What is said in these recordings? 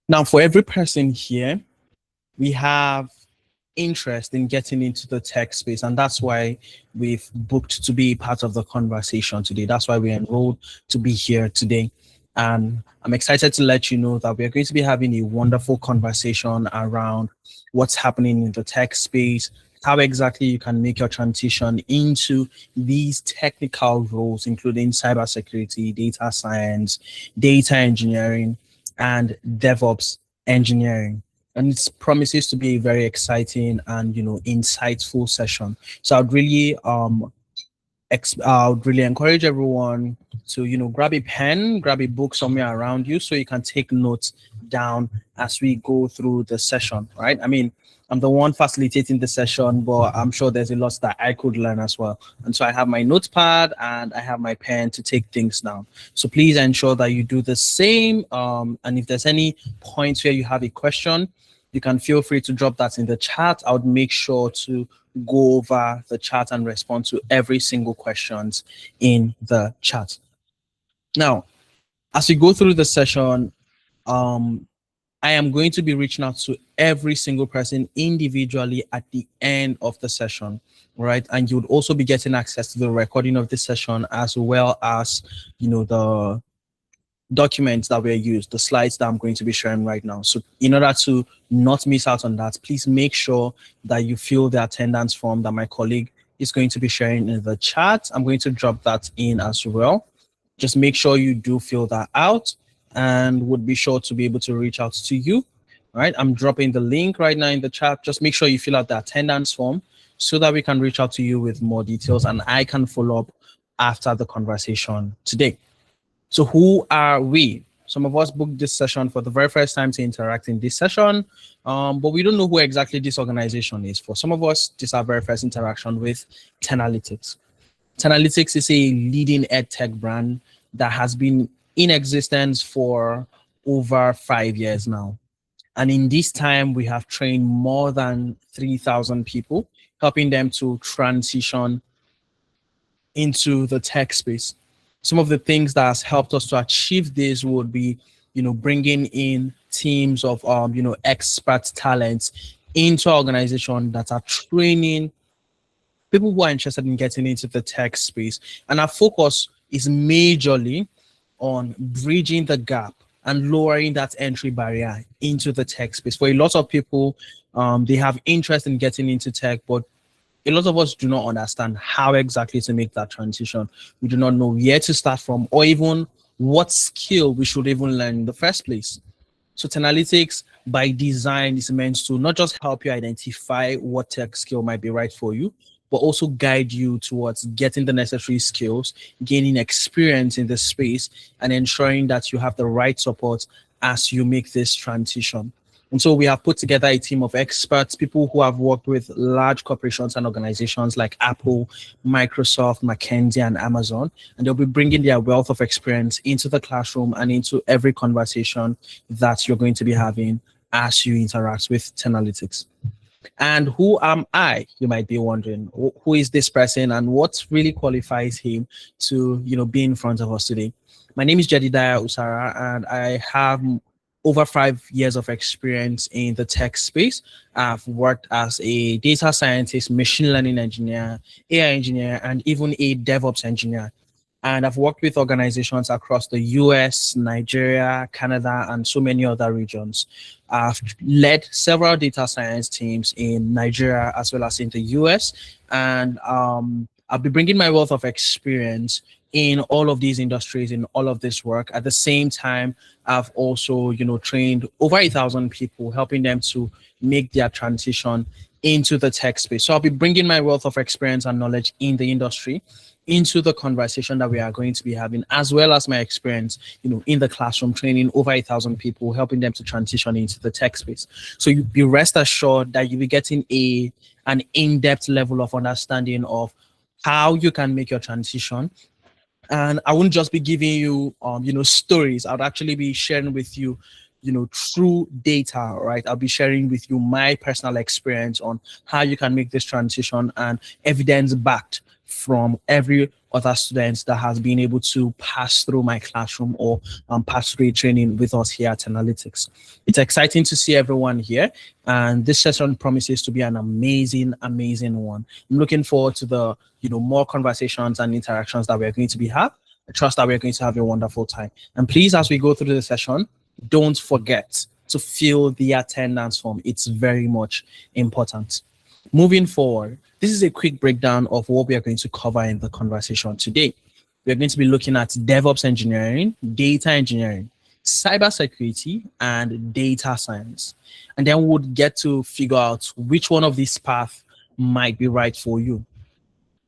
Now, for every person here, we have interest in getting into the tech space, and that's why we've booked to be part of the conversation today. That's why we enrolled to be here today. And I'm excited to let you know that we're going to be having a wonderful conversation around what's happening in the tech space, how exactly you can make your transition into these technical roles, including cybersecurity, data science, data engineering, and DevOps engineering. And it promises to be a very exciting and insightful session. So I would really encourage everyone to grab a pen, grab a book somewhere around you, so you can take notes down as we go through the session. Right? I mean, I'm the one facilitating the session, but I'm sure there's a lot that I could learn as well. And so I have my notepad and I have my pen to take things down. So please ensure that you do the same. And if there's any points where you have a question, you can feel free to drop that in the chat. I would make sure to go over the chat and respond to every single questions in the chat. Now, as we go through the session, I am going to be reaching out to every single person individually at the end of the session, right? And you would also be getting access to the recording of this session, as well as, the documents that were used, the slides that I'm going to be sharing right now. So in order to not miss out on that, please make sure that you fill the attendance form that my colleague is going to be sharing in the chat. I'm going to drop that in as well. Just make sure you do fill that out, and would be sure to be able to reach out to you. All right, I'm dropping the link right now in the chat. Just make sure you fill out the attendance form so that we can reach out to you with more details, and I can follow up after the conversation today. So who are we? Some of us booked this session for the very first time to interact in this session, but we don't know who exactly this organization is. For some of us, this is our very first interaction with Tenalytics. Tenalytics is a leading ed tech brand that has been in existence for over 5 years now. And in this time, we have trained more than 3,000 people, helping them to transition into the tech space. Some of the things that has helped us to achieve this would be, bringing in teams of, expert talents into our organization that are training people who are interested in getting into the tech space. And our focus is majorly on bridging the gap and lowering that entry barrier into the tech space. For a lot of people, they have interest in getting into tech, but a lot of us do not understand how exactly to make that transition. We do not know where to start from, or even what skill we should even learn in the first place. So Tenalytics, by design, is meant to not just help you identify what tech skill might be right for you, but also guide you towards getting the necessary skills, gaining experience in the space, and ensuring that you have the right support as you make this transition. And so we have put together a team of experts, people who have worked with large corporations and organizations like Apple, Microsoft, McKinsey, and Amazon. And they'll be bringing their wealth of experience into the classroom and into every conversation that you're going to be having as you interact with Tenalytics. And who am I? You might be wondering, who is this person and what really qualifies him to, be in front of us today? My name is Jedidiah Usara, and I have over 5 years of experience in the tech space. I've worked as a data scientist, machine learning engineer, AI engineer, and even a DevOps engineer. And I've worked with organizations across the US, Nigeria, Canada, and so many other regions. I've led several data science teams in Nigeria as well as in the US. And I'll be bringing my wealth of experience in all of these industries, in all of this work. At the same time, I've also, trained over 1,000 people, helping them to make their transition into the tech space. So I'll be bringing my wealth of experience and knowledge in the industry into the conversation that we are going to be having, as well as my experience, in the classroom, training over 1,000 people, helping them to transition into the tech space. So you be rest assured that you'll be getting an in-depth level of understanding of how you can make your transition. And I won't just be giving you, stories. I'll actually be sharing with you, true data, right? I'll be sharing with you my personal experience on how you can make this transition, and evidence backed from every other students that has been able to pass through my classroom or pass through training with us here at Analytics. It's exciting to see everyone here, and this session promises to be an amazing, amazing one. I'm looking forward to the more conversations and interactions that we're going to be have. I trust that we're going to have a wonderful time. And please, as we go through the session, don't forget to fill the attendance form. It's very much important. Moving forward, this is a quick breakdown of what we are going to cover in the conversation today. We're going to be looking at DevOps engineering, data engineering, cybersecurity, and data science. And then we'll get to figure out which one of these paths might be right for you.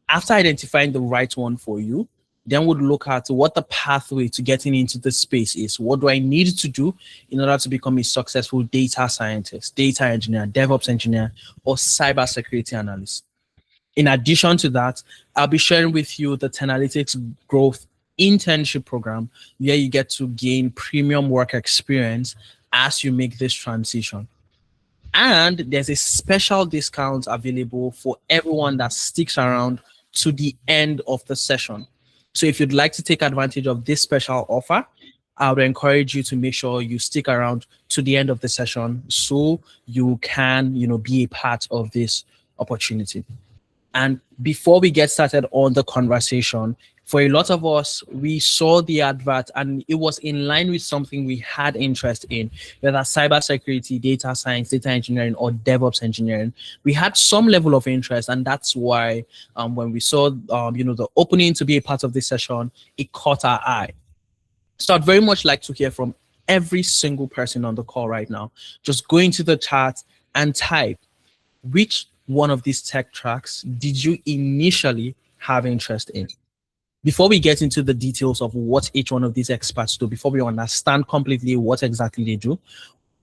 After identifying the right one for you, then we'll look at what the pathway to getting into the space is. What do I need to do in order to become a successful data scientist, data engineer, DevOps engineer, or cybersecurity analyst? In addition to that, I'll be sharing with you the Tenalytics Growth Internship Program, where you get to gain premium work experience as you make this transition. And there's a special discount available for everyone that sticks around to the end of the session. So if you'd like to take advantage of this special offer, I would encourage you to make sure you stick around to the end of the session so you can, be a part of this opportunity. And before we get started on the conversation, for a lot of us, we saw the advert and it was in line with something we had interest in, whether cybersecurity, data science, data engineering, or DevOps engineering. We had some level of interest, and that's why when we saw the opening to be a part of this session, it caught our eye. So I'd very much like to hear from every single person on the call right now. Just go into the chat and type, which one of these tech tracks did you initially have interest in? Before we get into the details of what each one of these experts do, before we understand completely what exactly they do,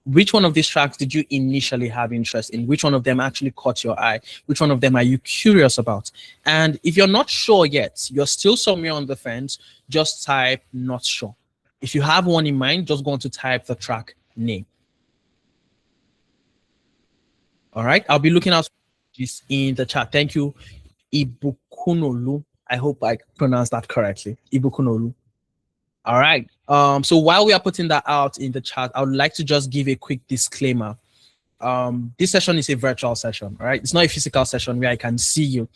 which one of these tracks did you initially have interest in? Which one of them actually caught your eye? Which one of them are you curious about? And if you're not sure yet, you're still somewhere on the fence, just type not sure. If you have one in mind, just go on to type the track name. All right, I'll be looking out for this in the chat. Thank you, Ibukunolu. I hope I pronounced that correctly. Ibukunolu. All right. So while we are putting that out in the chat, I would like to just give a quick disclaimer. This session is a virtual session, right? It's not a physical session where I can see you.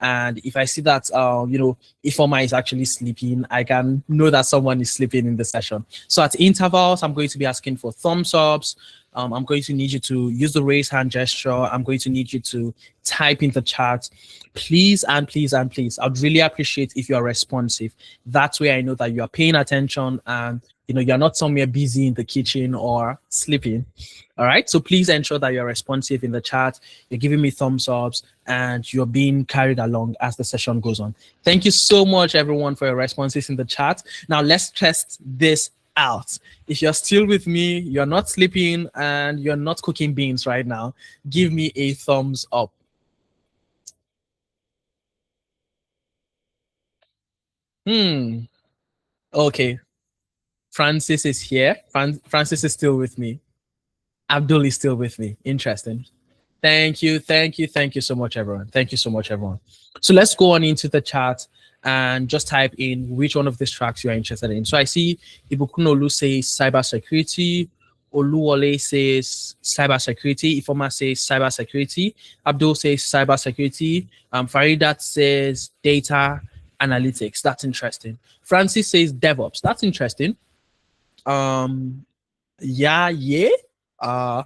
And if I see that, Ifoma is actually sleeping, I can know that someone is sleeping in the session. So at intervals, I'm going to be asking for thumbs ups. I'm going to need you to use the raise hand gesture. I'm going to need you to type in the chat. Please and please and please, I'd really appreciate if you are responsive. That way I know that you are paying attention and you're not somewhere busy in the kitchen or sleeping. All right. So please ensure that you're responsive in the chat. You're giving me thumbs ups and you're being carried along as the session goes on. Thank you so much, everyone, for your responses in the chat. Now let's test this out. If you're still with me, you're not sleeping and you're not cooking beans right now, give me a thumbs up. Okay. Francis is here. Francis is still with me. Abdul is still with me. Interesting. Thank you so much, everyone. Thank you so much, everyone. So let's go on into the chat and just type in which one of these tracks you are interested in. So I see Ibukunolu says cybersecurity, Oluwole says cybersecurity, Ifoma says cybersecurity, Abdul says cybersecurity, Faridat says data analytics. That's interesting. Francis says DevOps. That's interesting. Yeah. I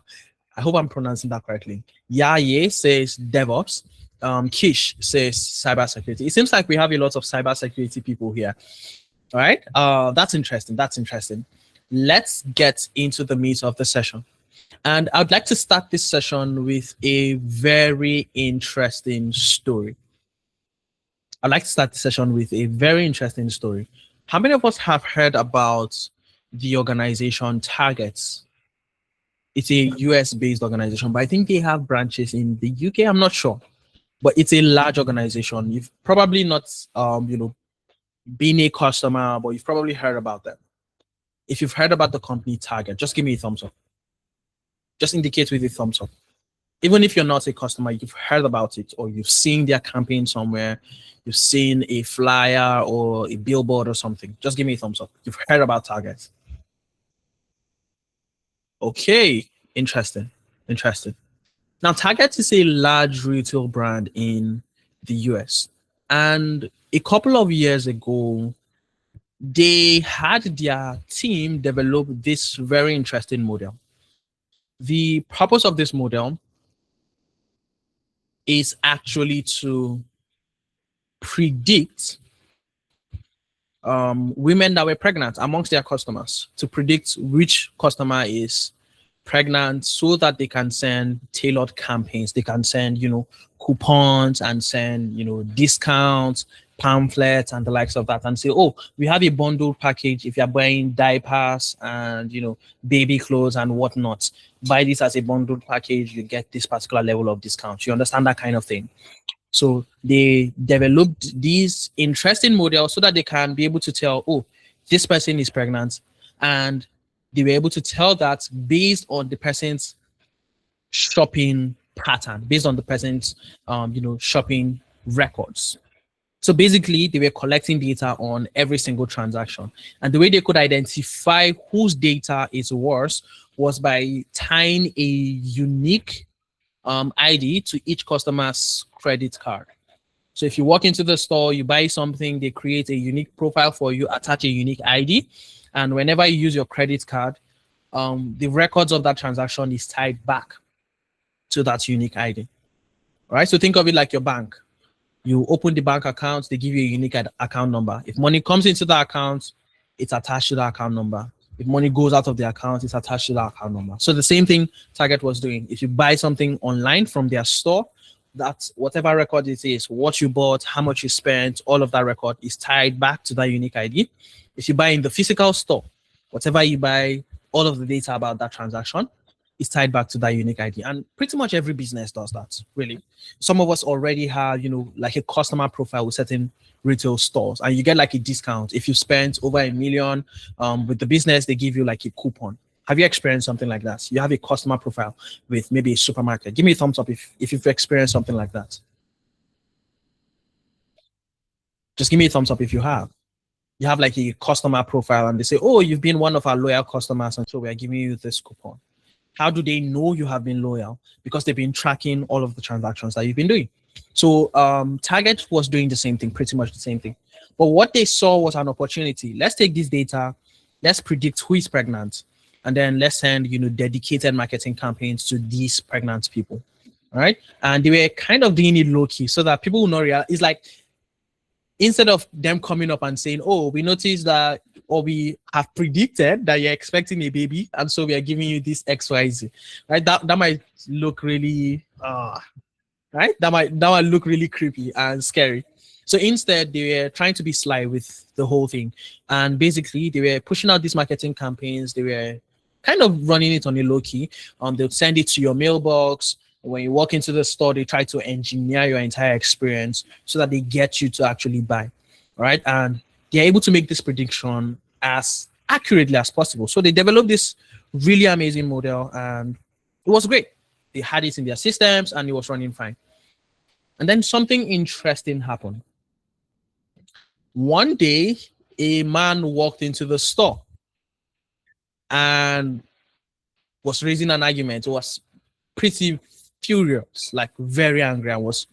hope I'm pronouncing that correctly. Yeah says DevOps. Kish says cybersecurity. It seems like we have a lot of cybersecurity people here. All right. That's interesting. Let's get into the meat of the session. And I'd like to start this session with a very interesting story. How many of us have heard about the organization Targets? It's a US-based organization, but I think they have branches in the UK. I'm not sure, but it's a large organization. You've probably not, been a customer, but you've probably heard about them. If you've heard about the company Target, just give me a thumbs up. Just indicate with a thumbs up. Even if you're not a customer, you've heard about it, or you've seen their campaign somewhere, you've seen a flyer or a billboard or something. Just give me a thumbs up. You've heard about Target. Okay, interesting. Interesting. Now, Target is a large retail brand in the US. And a couple of years ago, they had their team develop this very interesting model. The purpose of this model is actually to predict women that were pregnant amongst their customers, to predict which customer is pregnant, so that they can send tailored campaigns. They can send, coupons, and send, discounts, pamphlets, and the likes of that, and say, oh, we have a bundled package. If you're buying diapers and, baby clothes and whatnot, buy this as a bundled package, you get this particular level of discount. You understand that kind of thing? So they developed these interesting models so that they can be able to tell, oh, this person is pregnant, and they were able to tell that based on the person's shopping pattern, based on the person's shopping records. So basically, they were collecting data on every single transaction, and the way they could identify whose data is worse was by tying a unique ID to each customer's credit card. So if you walk into the store, you buy something, they create a unique profile for you, attach a unique ID, and whenever you use your credit card, the records of that transaction is tied back to that unique ID. All right. So think of it like your bank. You open the bank account, they give you a unique account number. If money comes into the account, it's attached to the account number. If money goes out of the account, it's attached to the account number. So the same thing Target was doing. If you buy something online from their store, that's whatever record it is, what you bought, how much you spent, all of that record is tied back to that unique ID. If you buy in the physical store, whatever you buy, all of the data about that transaction is tied back to that unique ID. And pretty much every business does that, really. Some of us already have, like a customer profile with certain retail stores, and you get like a discount. If you spent over $1 million with the business, they give you like a coupon. Have you experienced something like that? You have a customer profile with maybe a supermarket. Give me a thumbs up if you've experienced something like that. Just give me a thumbs up if you have. You have like a customer profile and they say, oh, you've been one of our loyal customers, and so we are giving you this coupon. How do they know you have been loyal? Because they've been tracking all of the transactions that you've been doing. So Target was doing the same thing, pretty much the same thing. But what they saw was an opportunity. Let's take this data, let's predict who is pregnant, and then let's send dedicated marketing campaigns to these pregnant people. All right. And they were kind of doing it low-key so that people will not realize. It's like, instead of them coming up and saying, oh, we noticed that, or we have predicted that you're expecting a baby, and so we are giving you this XYZ, right? That might look really, right? That might look really creepy and scary. So instead, they were trying to be sly with the whole thing. And basically, they were pushing out these marketing campaigns. They were kind of running it on a low key. They'll send it to your mailbox. When you walk into the store, they try to engineer your entire experience so that they get you to actually buy, right? And they're able to make this prediction as accurately as possible. So they developed this really amazing model, and it was great. They had it in their systems, and it was running fine. And then something interesting happened. One day, a man walked into the store and was raising an argument. It was pretty furious, like very angry, and was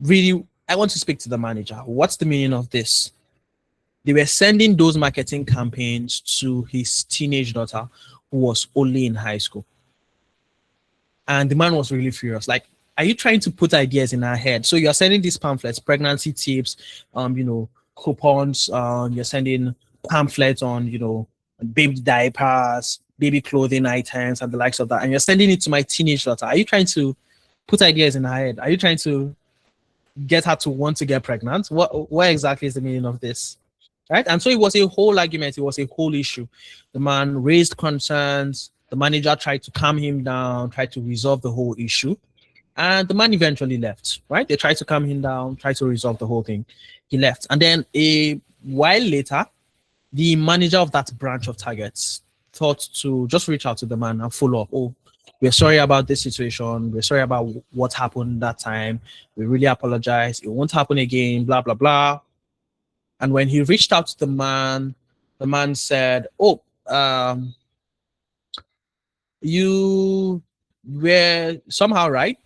really, I want to speak to the manager. What's the meaning of this? They were sending those marketing campaigns to his teenage daughter who was only in high school. And the man was really furious. Like, are you trying to put ideas in our head? So you're sending these pamphlets, pregnancy tips, coupons, you're sending pamphlets on, baby diapers, baby clothing items, and the likes of that. And you're sending it to my teenage daughter. Are you trying to put ideas in her head? Are you trying to get her to want to get pregnant? What exactly is the meaning of this? Right? And so it was a whole argument. It was a whole issue. The man raised concerns. The manager tried to calm him down, tried to resolve the whole issue. And the man eventually left, right? They tried to calm him down, tried to resolve the whole thing. He left. And then a while later, the manager of that branch of Targets thought to just reach out to the man and follow up. Oh, We're sorry about this situation. We're sorry about what happened that time. We really apologize. It won't happen again, blah, blah, blah. And when he reached out to the man said, oh, you were somehow right.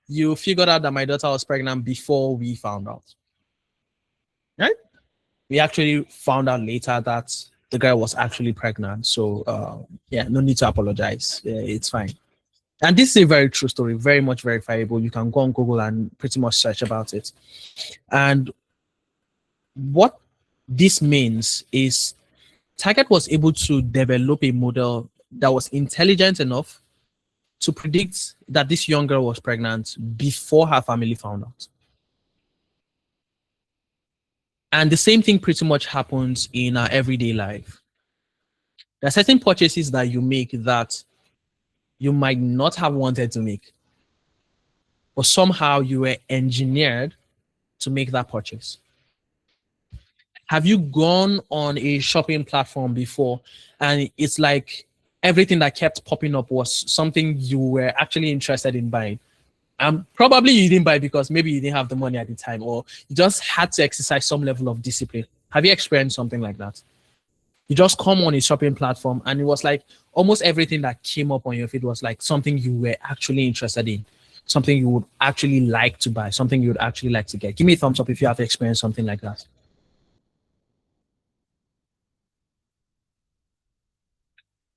You figured out that my daughter was pregnant before we found out. Right? We actually found out later that the girl was actually pregnant. So, yeah, no need to apologize. It's fine. And this is a very true story, very much verifiable. You can go on Google and pretty much search about it. And what this means is Target was able to develop a model that was intelligent enough to predict that this young girl was pregnant before her family found out. And the same thing pretty much happens in our everyday life. There are certain purchases that you make that you might not have wanted to make, but somehow you were engineered to make that purchase. Have you gone on a shopping platform before and it's like everything that kept popping up was something you were actually interested in buying? Probably you didn't buy because maybe you didn't have the money at the time, or you just had to exercise some level of discipline. Have you experienced something like that? You just come on a shopping platform and it was like almost everything that came up on your feed was like something you were actually interested in, something you would actually like to buy, something you would actually like to get. Give me a thumbs up if you have experienced something like that.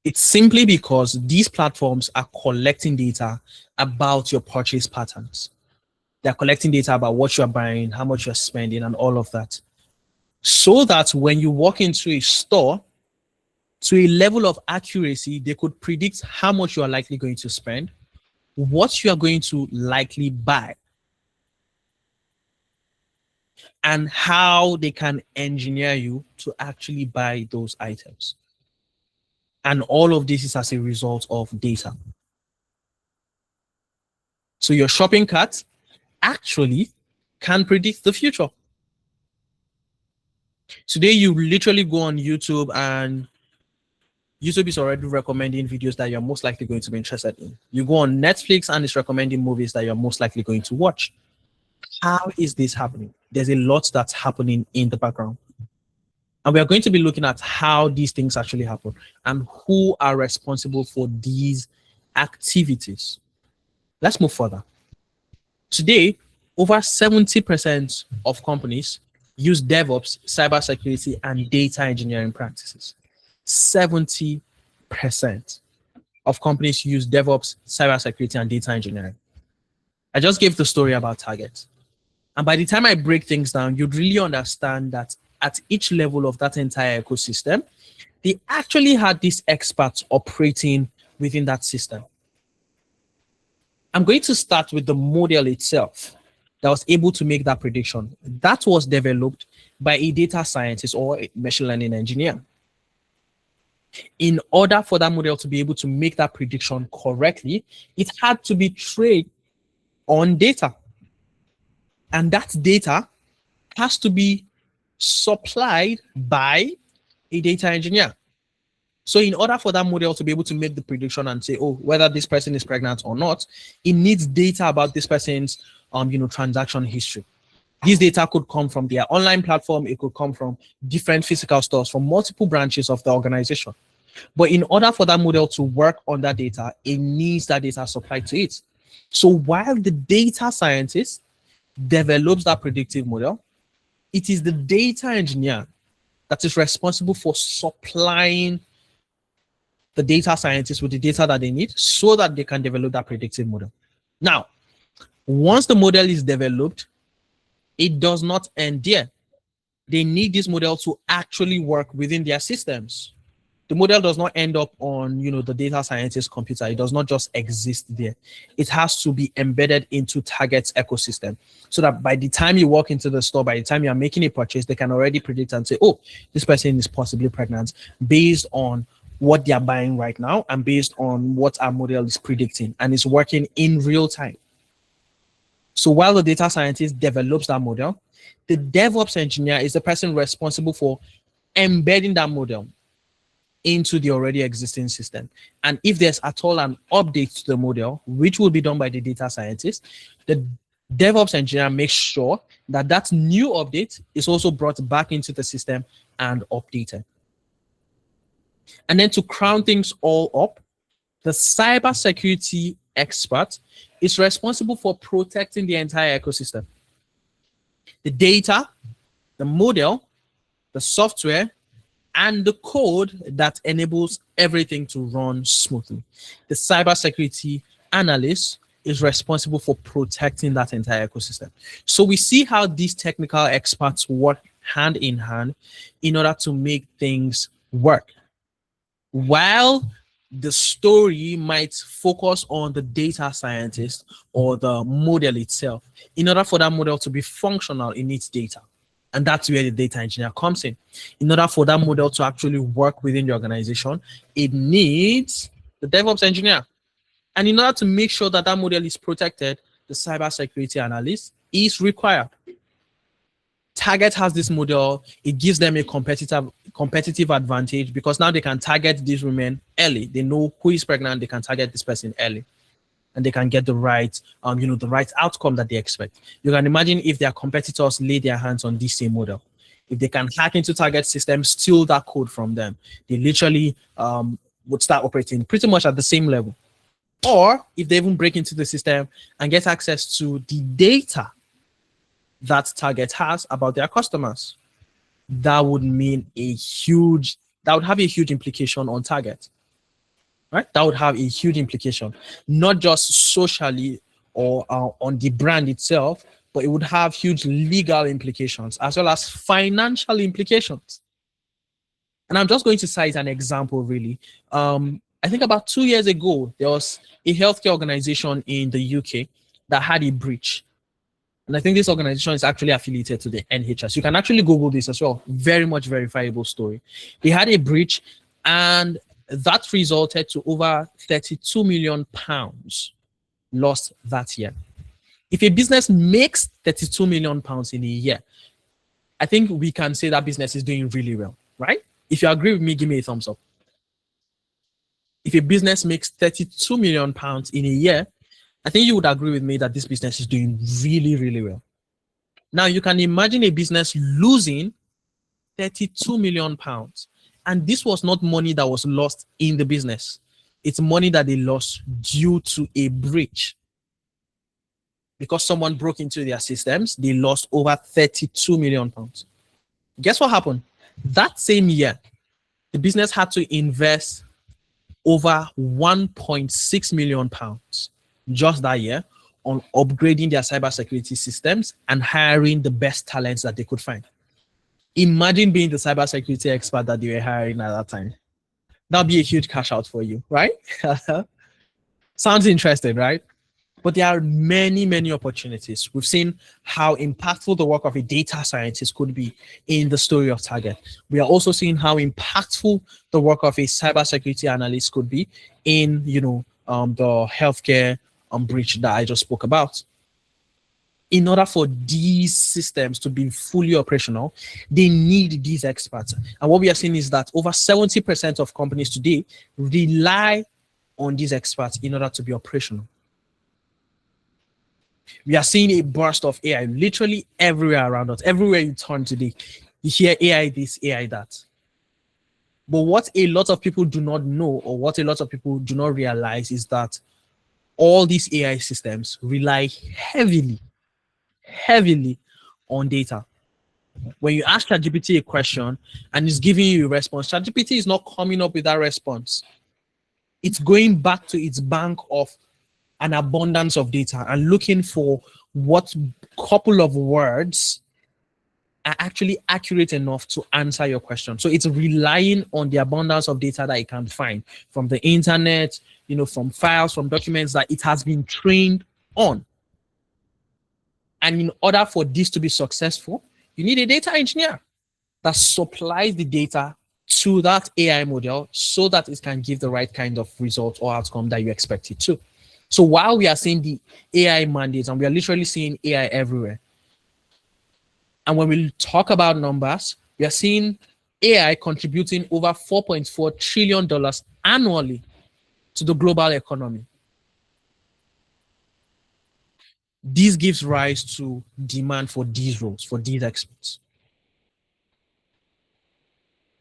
It's simply because these platforms are collecting data about your purchase patterns. They're collecting data about what you're buying, how much you're spending, and all of that. So that when you walk into a store, to a level of accuracy, they could predict how much you are likely going to spend, what you are going to likely buy, and how they can engineer you to actually buy those items. And all of this is as a result of data. So your shopping cart actually can predict the future. Today, you literally go on YouTube and YouTube is already recommending videos that you're most likely going to be interested in. You go on Netflix and it's recommending movies that you're most likely going to watch. How is this happening? There's a lot that's happening in the background. And we are going to be looking at how these things actually happen and who are responsible for these activities. Let's move further. Today, over 70% of companies use DevOps, cybersecurity, and data engineering practices. 70% of companies use DevOps, cybersecurity, and data engineering. I just gave the story about Target. And by the time I break things down, you'd really understand that at each level of that entire ecosystem, they actually had these experts operating within that system. I'm going to start with the model itself that was able to make that prediction. That was developed by a data scientist or a machine learning engineer. In order for that model to be able to make that prediction correctly, it had to be trained on data. And that data has to be supplied by a data engineer. So in order for that model to be able to make the prediction and say, oh, whether this person is pregnant or not, it needs data about this person's transaction history. This data could come from their online platform. It could come from different physical stores, from multiple branches of the organization. But in order for that model to work on that data, it needs that data supplied to it. So while the data scientist develops that predictive model, it is the data engineer that is responsible for supplying the data scientists with the data that they need so that they can develop that predictive model. Now, once the model is developed, it does not end there. They need this model to actually work within their systems. The model does not end up on, the data scientist's computer. It does not just exist there. It has to be embedded into Target's ecosystem so that by the time you walk into the store, by the time you're making a purchase, they can already predict and say, oh, this person is possibly pregnant based on what they're buying right now and based on what our model is predicting, and it's working in real time. So while the data scientist develops that model, the DevOps engineer is the person responsible for embedding that model, into the already existing system. And if there's at all an update to the model, which will be done by the data scientist, the DevOps engineer makes sure that that new update is also brought back into the system and updated. And then to crown things all up, the cybersecurity expert is responsible for protecting the entire ecosystem. The data, the model, the software, and the code that enables everything to run smoothly. The cybersecurity analyst is responsible for protecting that entire ecosystem. So we see how these technical experts work hand in hand in order to make things work. While the story might focus on the data scientist or the model itself, in order for that model to be functional, it needs data. And that's where the data engineer comes in. In order for that model to actually work within the organization, it needs the DevOps engineer. And in order to make sure that that model is protected, the cybersecurity analyst is required. Target has this model. It gives them a competitive advantage because now they can target these women early. They know who is pregnant. They can target this person early, and they can get the right, the right outcome that they expect. You can imagine if their competitors lay their hands on this same model. If they can hack into target systems, steal that code from them, they literally would start operating pretty much at the same level. Or if they even break into the system and get access to the data that Target has about their customers, that would have a huge implication on Target, right? That would have a huge implication, not just socially or on the brand itself, but it would have huge legal implications as well as financial implications. And I'm just going to cite an example, really. I think about 2 years ago, there was a healthcare organization in the UK that had a breach. And I think this organization is actually affiliated to the NHS. You can actually Google this as well. Very much verifiable story. They had a breach, and that resulted to over 32 million pounds lost that year. If a business makes 32 million pounds in a year, I think we can say that business is doing really well, right? If you agree with me, give me a thumbs up. If a business makes 32 million pounds in a year, I think you would agree with me that this business is doing really, really well. Now, you can imagine a business losing 32 million pounds. And this was not money that was lost in the business. It's money that they lost due to a breach. Because someone broke into their systems, they lost over 32 million pounds. Guess what happened? That same year, the business had to invest over 1.6 million pounds just that year on upgrading their cybersecurity systems and hiring the best talents that they could find. Imagine being the cybersecurity expert that they were hiring at that time. That'd be a huge cash out for you, right? Sounds interesting, right? But there are many, many opportunities. We've seen how impactful the work of a data scientist could be in the story of Target. We are also seeing how impactful the work of a cybersecurity analyst could be in, the healthcare breach that I just spoke about. In order for these systems to be fully operational, they need these experts. And what we are seeing is that over 70% of companies today rely on these experts in order to be operational. We are seeing a burst of AI literally everywhere around us. Everywhere you turn today, you hear AI this, AI that. But what a lot of people do not know, or what a lot of people do not realize, is that all these AI systems rely heavily on data. When you ask ChatGPT a question and it's giving you a response, ChatGPT is not coming up with that response. It's going back to its bank of an abundance of data and looking for what couple of words are actually accurate enough to answer your question. So it's relying on the abundance of data that it can find from the internet, from files, from documents that it has been trained on. And in order for this to be successful, you need a data engineer that supplies the data to that AI model so that it can give the right kind of result or outcome that you expect it to. So while we are seeing the AI mandates, and we are literally seeing AI everywhere, and when we talk about numbers, we are seeing AI contributing over $4.4 trillion annually to the global economy. This gives rise to demand for these roles, for these experts.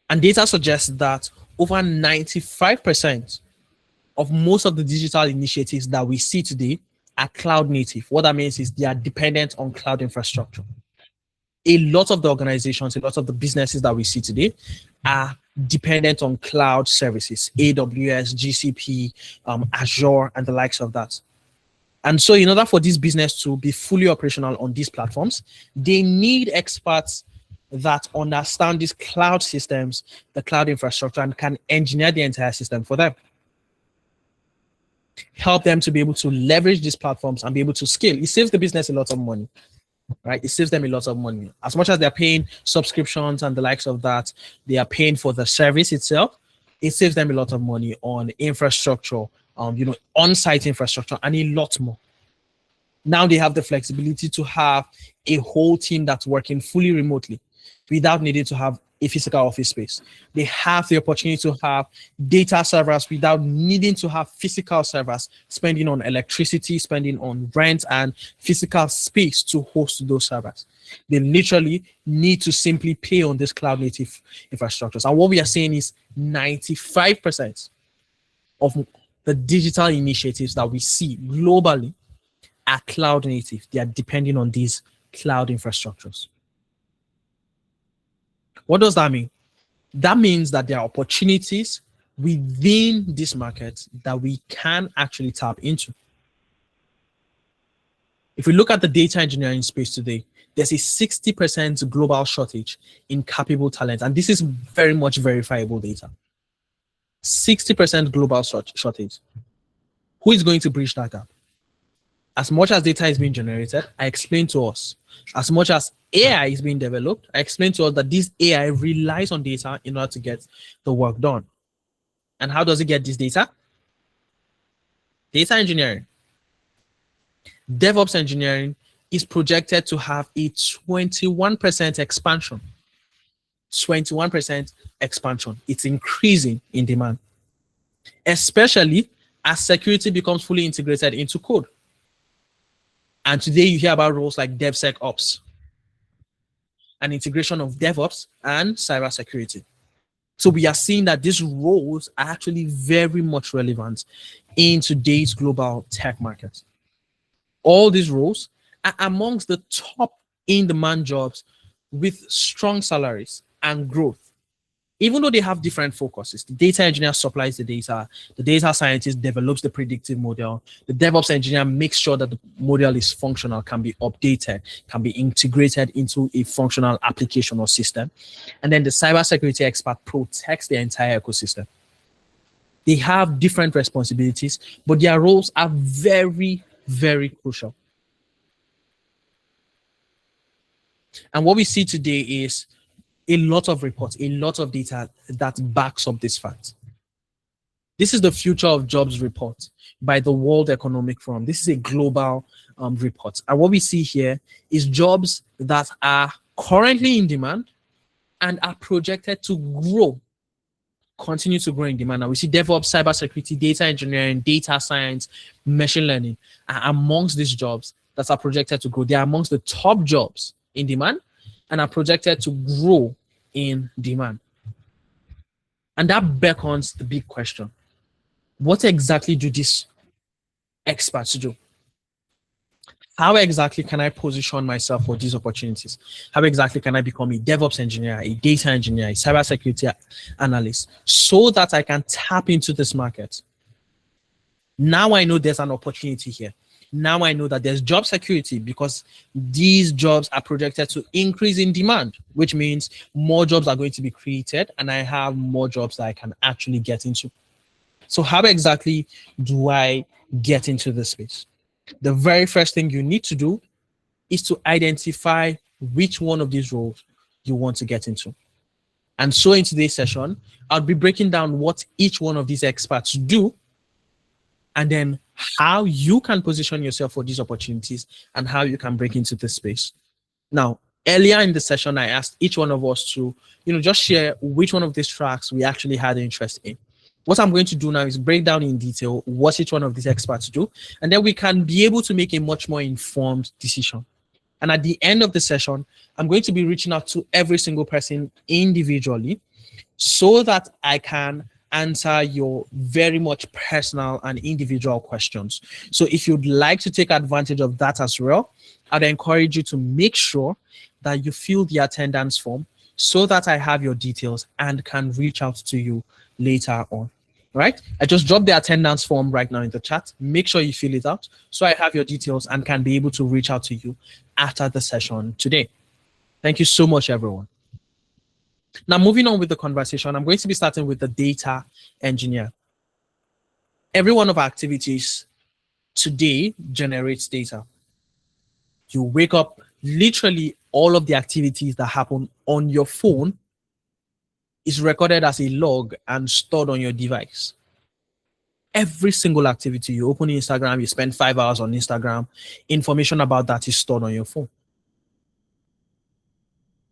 And data suggests that over 95% of most of the digital initiatives that we see today are cloud native. What that means is they are dependent on cloud infrastructure. A lot of the organizations, a lot of the businesses that we see today are dependent on cloud services, AWS, GCP, Azure, and the likes of that. And so in order for this business to be fully operational on these platforms, they need experts that understand these cloud systems, the cloud infrastructure, and can engineer the entire system for them. Help them to be able to leverage these platforms and be able to scale. It saves the business a lot of money, right? It saves them a lot of money. As much as they're paying subscriptions and the likes of that, they are paying for the service itself. It saves them a lot of money on infrastructure, on-site infrastructure, and a lot more. Now they have the flexibility to have a whole team that's working fully remotely without needing to have a physical office space. They have the opportunity to have data servers without needing to have physical servers, spending on electricity, spending on rent and physical space to host those servers. They literally need to simply pay on this cloud native infrastructures. And what we are saying is 95% of the digital initiatives that we see globally are cloud native. They are depending on these cloud infrastructures. What does that mean? That means that there are opportunities within this market that we can actually tap into. If we look at the data engineering space today, there's a 60% global shortage in capable talent. And this is very much verifiable data. 60% global shortage. Who is going to bridge that gap? As much as data is being generated, I explained to us. As much as AI is being developed, I explained to us that this AI relies on data in order to get the work done. And how does it get this data? Data engineering. DevOps engineering is projected to have a 21% expansion. 21% expansion. It's increasing in demand, especially as security becomes fully integrated into code. And today you hear about roles like DevSecOps, an integration of DevOps and cybersecurity. So we are seeing that these roles are actually very much relevant in today's global tech market. All these roles are amongst the top in-demand jobs with strong salaries and growth. Even though they have different focuses, the data engineer supplies the data scientist develops the predictive model, the DevOps engineer makes sure that the model is functional, can be updated, can be integrated into a functional application or system. And then the cybersecurity expert protects the entire ecosystem. They have different responsibilities, but their roles are very, very crucial. And what we see today is a lot of reports, a lot of data that backs up this fact. This is the Future of Jobs report by the World Economic Forum. This is a global report. And what we see here is jobs that are currently in demand and are projected to grow, continue to grow in demand. Now we see DevOps, cybersecurity, data engineering, data science, machine learning are amongst these jobs that are projected to grow. They are amongst the top jobs in demand and are projected to grow in demand. And that beckons the big question. What exactly do these experts do? How exactly can I position myself for these opportunities? How exactly can I become a DevOps engineer, a data engineer, a cybersecurity analyst, so that I can tap into this market? Now I know there's an opportunity here. Now I know that there's job security because these jobs are projected to increase in demand, which means more jobs are going to be created and I have more jobs that I can actually get into. So how exactly do I get into this space? The very first thing you need to do is to identify which one of these roles you want to get into. And so in today's session, I'll be breaking down what each one of these experts do and then how you can position yourself for these opportunities and how you can break into this space. Now, Earlier in the session, I asked each one of us to, just share which one of these tracks we actually had interest in. What I'm going to do now is break down in detail what each one of these experts do, and then we can be able to make a much more informed decision. And at the end of the session, I'm going to be reaching out to every single person individually so that I can answer your very much personal and individual questions. So if you'd like to take advantage of that as well, I'd encourage you to make sure that you fill the attendance form so that I have your details and can reach out to you later on. Right? I just dropped the attendance form right now in the chat. Make sure you fill it out so I have your details and can be able to reach out to you after the session today. Thank you so much, everyone. Now, moving on with the conversation, I'm going to be starting with the data engineer. Every one of our activities today generates data. You wake up, literally all of the activities that happen on your phone is recorded as a log and stored on your device. Every single activity, you open Instagram, you spend 5 hours on Instagram, information about that is stored on your phone.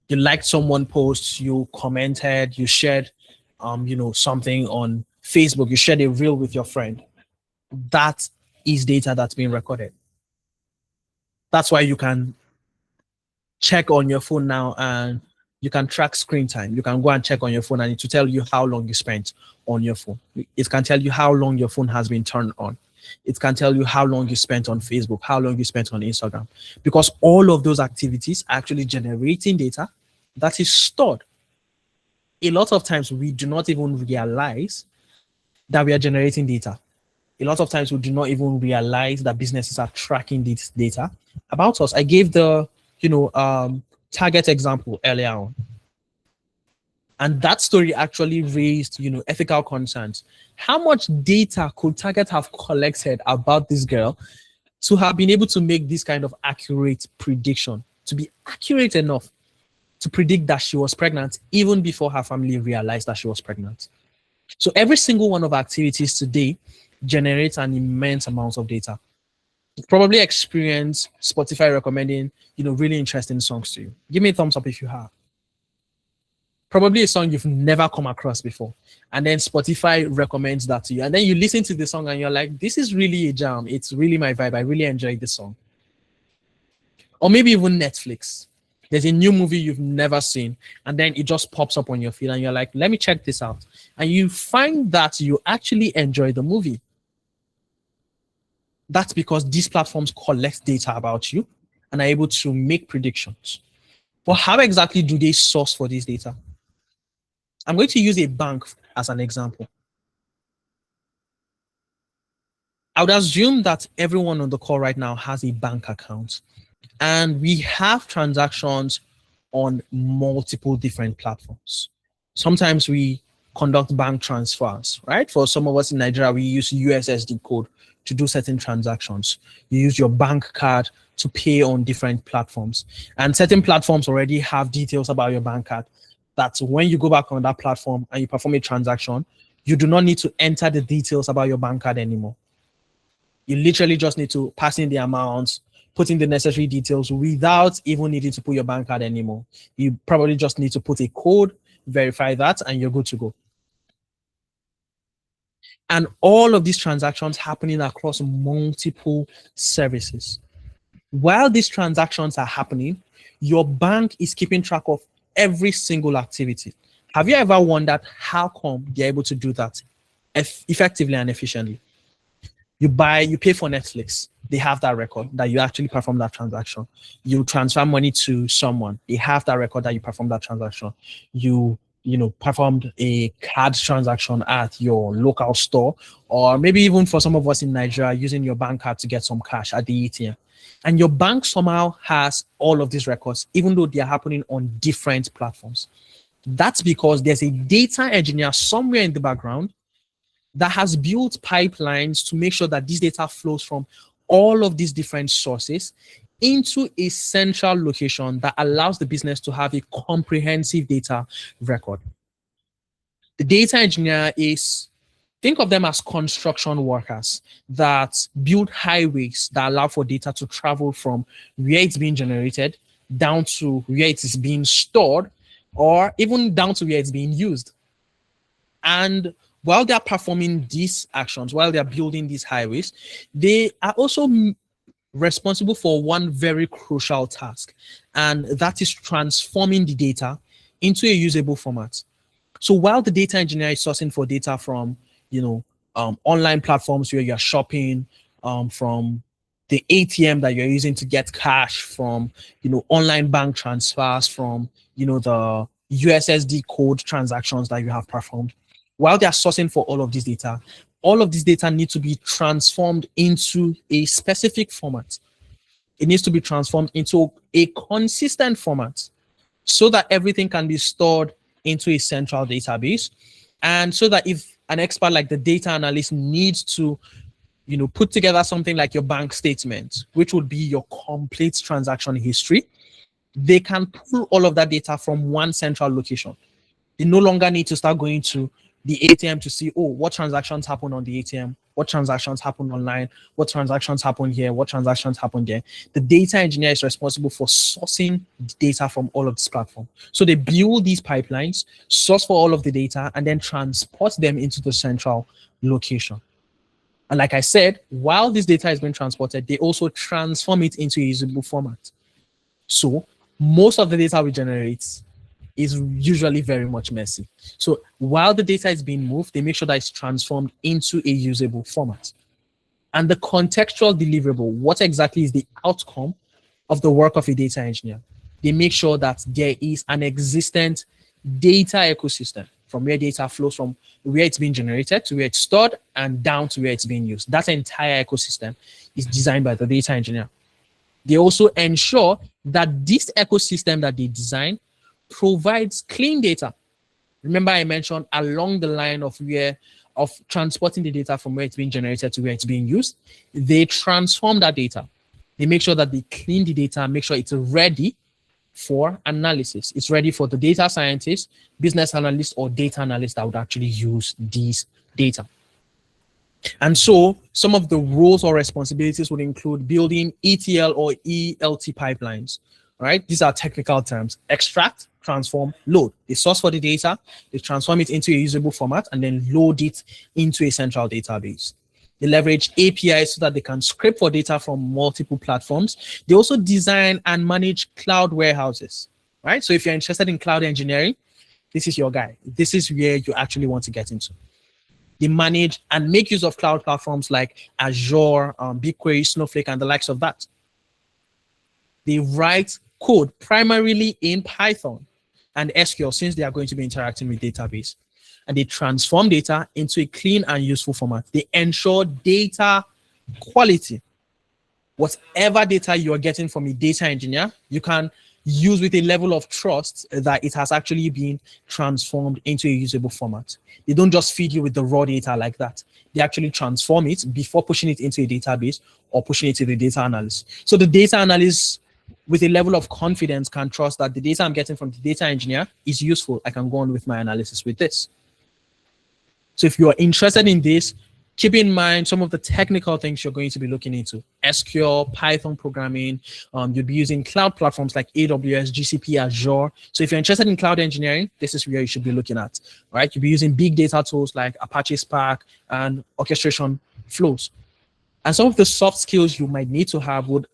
You liked someone posts, you commented, you shared, something on Facebook, you shared a reel with your friend. That is data that's being recorded. That's why you can check on your phone now and you can track screen time. You can go and check on your phone and it will tell you how long you spent on your phone. It can tell you how long your phone has been turned on. It can tell you how long you spent on Facebook, how long you spent on Instagram, because all of those activities are actually generating data that is stored. A lot of times we do not even realize that we are generating data. A lot of times we do not even realize that businesses are tracking this data about us. I gave the, Target example earlier on. And that story actually raised, ethical concerns. How much data could Target have collected about this girl to have been able to make this kind of accurate prediction, to be accurate enough to predict that she was pregnant even before her family realized that she was pregnant? So every single one of our activities today generates an immense amount of data. You've probably experienced Spotify recommending, really interesting songs to you. Give me a thumbs up if you have. Probably a song you've never come across before. And then Spotify recommends that to you. And then you listen to the song and you're like, this is really a jam. It's really my vibe. I really enjoy this song. Or maybe even Netflix. There's a new movie you've never seen, and then it just pops up on your feed and you're like, let me check this out. And you find that you actually enjoy the movie. That's because these platforms collect data about you and are able to make predictions. But how exactly do they source for this data? I'm going to use a bank as an example. I would assume that everyone on the call right now has a bank account, and we have transactions on multiple different platforms. Sometimes we conduct bank transfers, right? For some of us in Nigeria, we use USSD code to do certain transactions. You use your bank card to pay on different platforms, and certain platforms already have details about your bank card that when you go back on that platform and you perform a transaction, you do not need to enter the details about your bank card anymore. You literally just need to pass in the amounts, put in the necessary details without even needing to put your bank card anymore. You probably just need to put a code, verify that, and you're good to go. And all of these transactions happening across multiple services. While these transactions are happening, your bank is keeping track of every single activity. Have you ever wondered how come they're able to do that effectively and efficiently? You pay for Netflix. They have that record that you actually perform that transaction. You transfer money to someone. They have that record that you perform that transaction. You performed a card transaction at your local store, or maybe even for some of us in Nigeria, using your bank card to get some cash at the ATM. And your bank somehow has all of these records, even though they are happening on different platforms. That's because there's a data engineer somewhere in the background that has built pipelines to make sure that this data flows from all of these different sources into a central location that allows the business to have a comprehensive data record. The data engineer think of them as construction workers that build highways that allow for data to travel from where it's being generated down to where it is being stored, or even down to where it's being used. And while they're performing these actions, while they're building these highways, they are also responsible for one very crucial task, and that is transforming the data into a usable format. So while the data engineer is sourcing for data from, online platforms where you're shopping, from the ATM that you're using to get cash, from, online bank transfers, from, the USSD code transactions that you have performed, while they're sourcing for all of this data need to be transformed into a specific format. It needs to be transformed into a consistent format so that everything can be stored into a central database. And so that if an expert like the data analyst needs to, put together something like your bank statement, which would be your complete transaction history, they can pull all of that data from one central location. They no longer need to start going to the ATM to see, what transactions happen on the ATM, what transactions happen online, what transactions happen here, what transactions happen there. The data engineer is responsible for sourcing data from all of this platform. So they build these pipelines, source for all of the data, and then transport them into the central location. And like I said, while this data is being transported, they also transform it into a usable format. So most of the data we generate is usually very much messy. So while the data is being moved, they make sure that it's transformed into a usable format. And the contextual deliverable, what exactly is the outcome of the work of a data engineer? They make sure that there is an existent data ecosystem from where data flows from where it's being generated to where it's stored and down to where it's being used. That entire ecosystem is designed by the data engineer. They also ensure that this ecosystem that they design provides clean data. Remember, I mentioned along the line of transporting the data from where it's being generated to where it's being used. They transform that data. They make sure that they clean the data and make sure it's ready for analysis. It's ready for the data scientist, business analyst, or data analyst that would actually use these data. And so some of the roles or responsibilities would include building ETL or ELT pipelines, right? These are technical terms: extract, transform, load. They source for the data, they transform it into a usable format, and then load it into a central database. They leverage APIs so that they can scrape for data from multiple platforms. They also design and manage cloud warehouses, right? So if you're interested in cloud engineering, this is your guy. This is where you actually want to get into. They manage and make use of cloud platforms like Azure, BigQuery, Snowflake, and the likes of that. They write code primarily in Python and SQL, since they are going to be interacting with database. And they transform data into a clean and useful format. They ensure data quality. Whatever data you are getting from a data engineer, you can use with a level of trust that it has actually been transformed into a usable format. They don't just feed you with the raw data like that. They actually transform it before pushing it into a database or pushing it to the data analyst. So the data analyst, with a level of confidence, can trust that the data I'm getting from the data engineer is useful. I can go on with my analysis with this. So if you are interested in this, keep in mind some of the technical things you're going to be looking into: SQL, Python programming. You'll be using cloud platforms like AWS, GCP, Azure. So if you're interested in cloud engineering, this is where you should be looking at, right? You'll be using big data tools like Apache Spark and orchestration flows. And some of the soft skills you might need to have would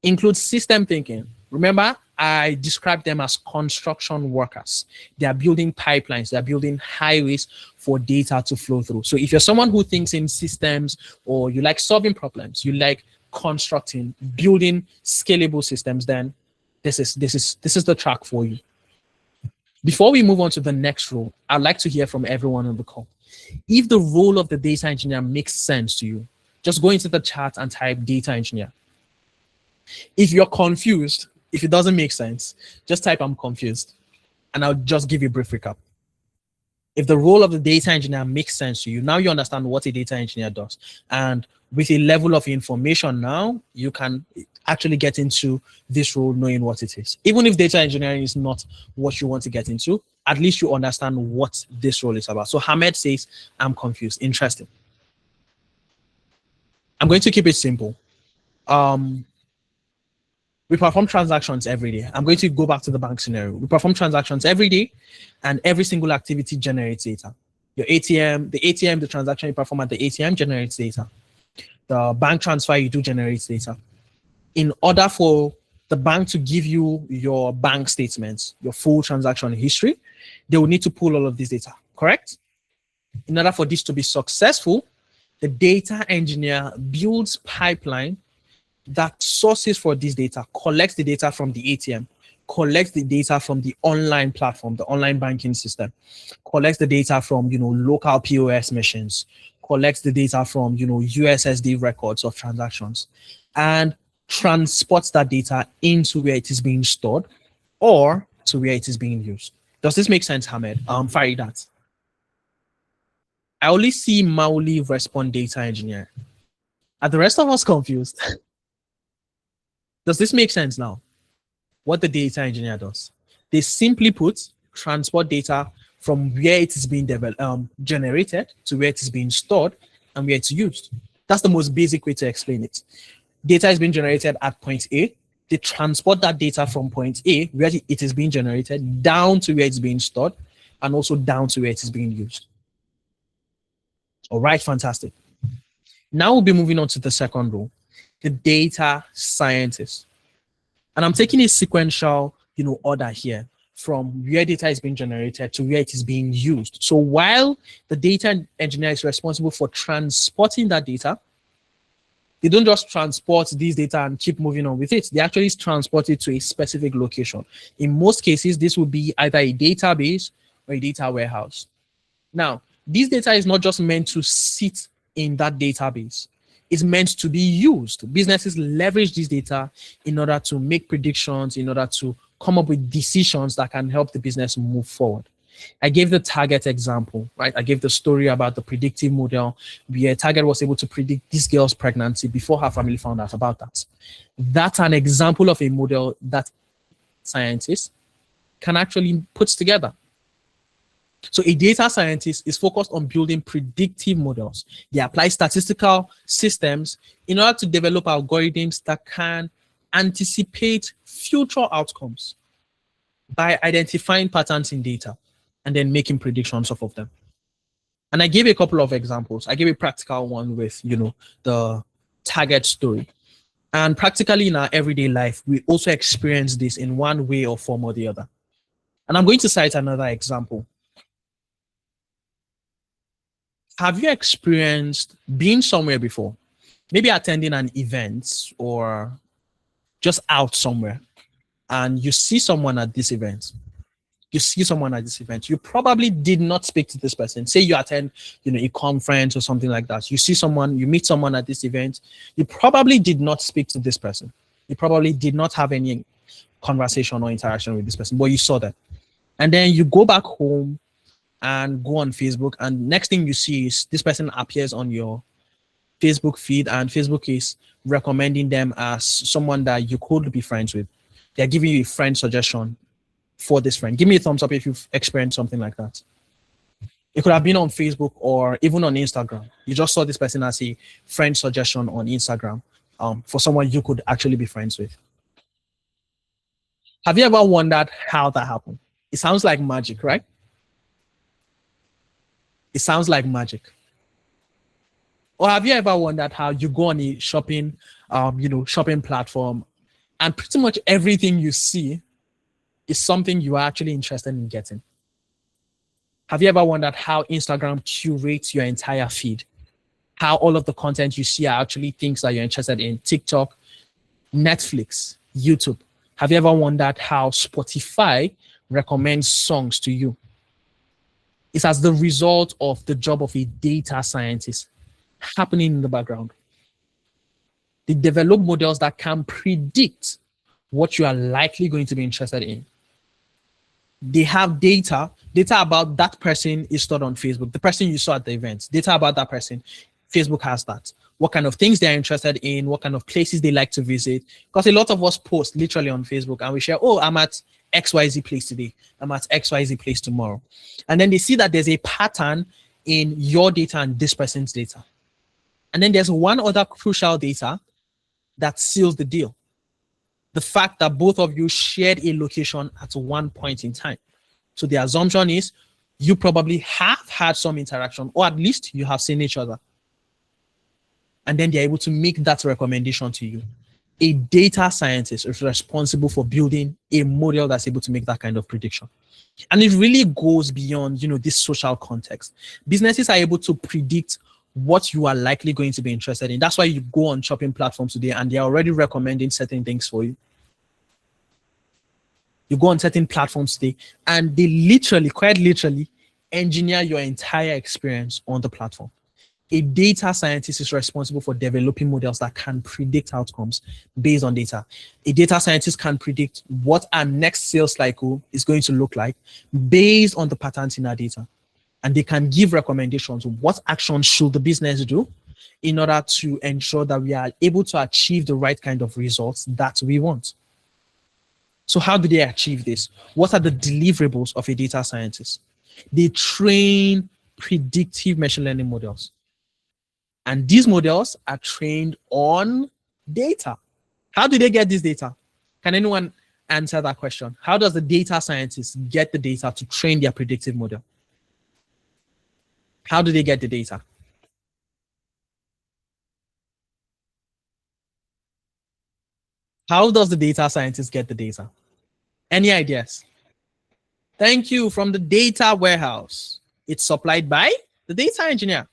include system thinking. Remember, I described them as construction workers. They are building pipelines, they are building highways for data to flow through. So if you're someone who thinks in systems, or you like solving problems, you like constructing, building scalable systems, then this is the track for you. Before we move on to the next role, I'd like to hear from everyone on the call. If the role of the data engineer makes sense to you, just go into the chat and type data engineer. If you're confused, if it doesn't make sense, just type I'm confused, and I'll just give you a brief recap. If the role of the data engineer makes sense to you, now you understand what a data engineer does. And with a level of information now, you can actually get into this role knowing what it is. Even if data engineering is not what you want to get into, at least you understand what this role is about. So Hamed says, I'm confused. Interesting. I'm going to keep it simple. We perform transactions every day. I'm going to go back to the bank scenario. We perform transactions every day, and every single activity generates data. Your ATM, the transaction you perform at the ATM generates data. The bank transfer you do generates data. In order for the bank to give you your bank statements, your full transaction history, they will need to pull all of this data, correct? In order for this to be successful, the data engineer builds pipeline that sources for this data, collects the data from the ATM, collects the data from the online platform, the online banking system, collects the data from, local POS machines, collects the data from, USSD records of transactions, and transports that data into where it is being stored or to where it is being used. Does this make sense, Hamed? Faridat. I only see Mauli respond data engineer. Are the rest of us confused? Does this make sense now? What the data engineer does? They simply put transport data from where it is being generated to where it is being stored and where it's used. That's the most basic way to explain it. Data is being generated at point A. They transport that data from point A, where it is being generated, down to where it's being stored, and also down to where it is being used. All right, fantastic. Now we'll be moving on to the second role, the data scientist. And I'm taking a sequential, order here from where data is being generated to where it is being used. So while the data engineer is responsible for transporting that data, they don't just transport this data and keep moving on with it. They actually transport it to a specific location. In most cases, this will be either a database or a data warehouse. Now, this data is not just meant to sit in that database. It's meant to be used. Businesses leverage this data in order to make predictions, in order to come up with decisions that can help the business move forward. I gave the Target example, right? I gave the story about the predictive model where Target was able to predict this girl's pregnancy before her family found out about that. That's an example of a model that scientists can actually put together. So a data scientist is focused on building predictive models. They apply statistical systems in order to develop algorithms that can anticipate future outcomes by identifying patterns in data and then making predictions off of them. And I gave a couple of examples. I gave a practical one with, the Target story. And practically in our everyday life, we also experience this in one way or form or the other. And I'm going to cite another example. Have you experienced being somewhere before? Maybe attending an event or just out somewhere, and you see someone at this event. You probably did not speak to this person. Say you attend, a conference or something like that. You meet someone at this event. You probably did not speak to this person. You probably did not have any conversation or interaction with this person, but you saw that. And then you go back home and go on Facebook, and next thing you see is this person appears on your Facebook feed, and Facebook is recommending them as someone that you could be friends with. They're giving you a friend suggestion for this friend. Give me a thumbs up if you've experienced something like that. It could have been on Facebook or even on Instagram. You just saw this person as a friend suggestion on Instagram for someone you could actually be friends with. Have you ever wondered how that happened? It sounds like magic, right? It sounds like magic. Or have you ever wondered how you go on a shopping platform and pretty much everything you see is something you are actually interested in getting? Have you ever wondered how Instagram curates your entire feed? How all of the content you see are actually things that you're interested in? TikTok, Netflix, YouTube. Have you ever wondered how Spotify recommends songs to you? It's as the result of the job of a data scientist happening in the background. They develop models that can predict what you are likely going to be interested in. They have data about that person is stored on Facebook. The person you saw at the event, data about that person, Facebook has that. What kind of things they're interested in, what kind of places they like to visit. Because a lot of us post literally on Facebook and we share, oh, I'm at XYZ place today. I'm at XYZ place tomorrow. And then they see that there's a pattern in your data and this person's data. And then there's one other crucial data that seals the deal. the fact that both of you shared a location at one point in time. So the assumption is you probably have had some interaction, or at least you have seen each other. And then they're able to make that recommendation to you. A data scientist is responsible for building a model that's able to make that kind of prediction. And it really goes beyond, this social context. Businesses are able to predict what you are likely going to be interested in. That's why you go on shopping platforms today and they're already recommending certain things for you. You go on certain platforms today and they literally, quite literally, engineer your entire experience on the platform. A data scientist is responsible for developing models that can predict outcomes based on data. A data scientist can predict what our next sales cycle is going to look like based on the patterns in our data. And they can give recommendations. What action should the business do in order to ensure that we are able to achieve the right kind of results that we want? So how do they achieve this? What are the deliverables of a data scientist? They train predictive machine learning models. And these models are trained on data. How do they get this data? Can anyone answer that question? How does the data scientist get the data to train their predictive model? How do they get the data? How does the data scientist get the data? Any ideas? Thank you. From the data warehouse. It's supplied by the data engineer.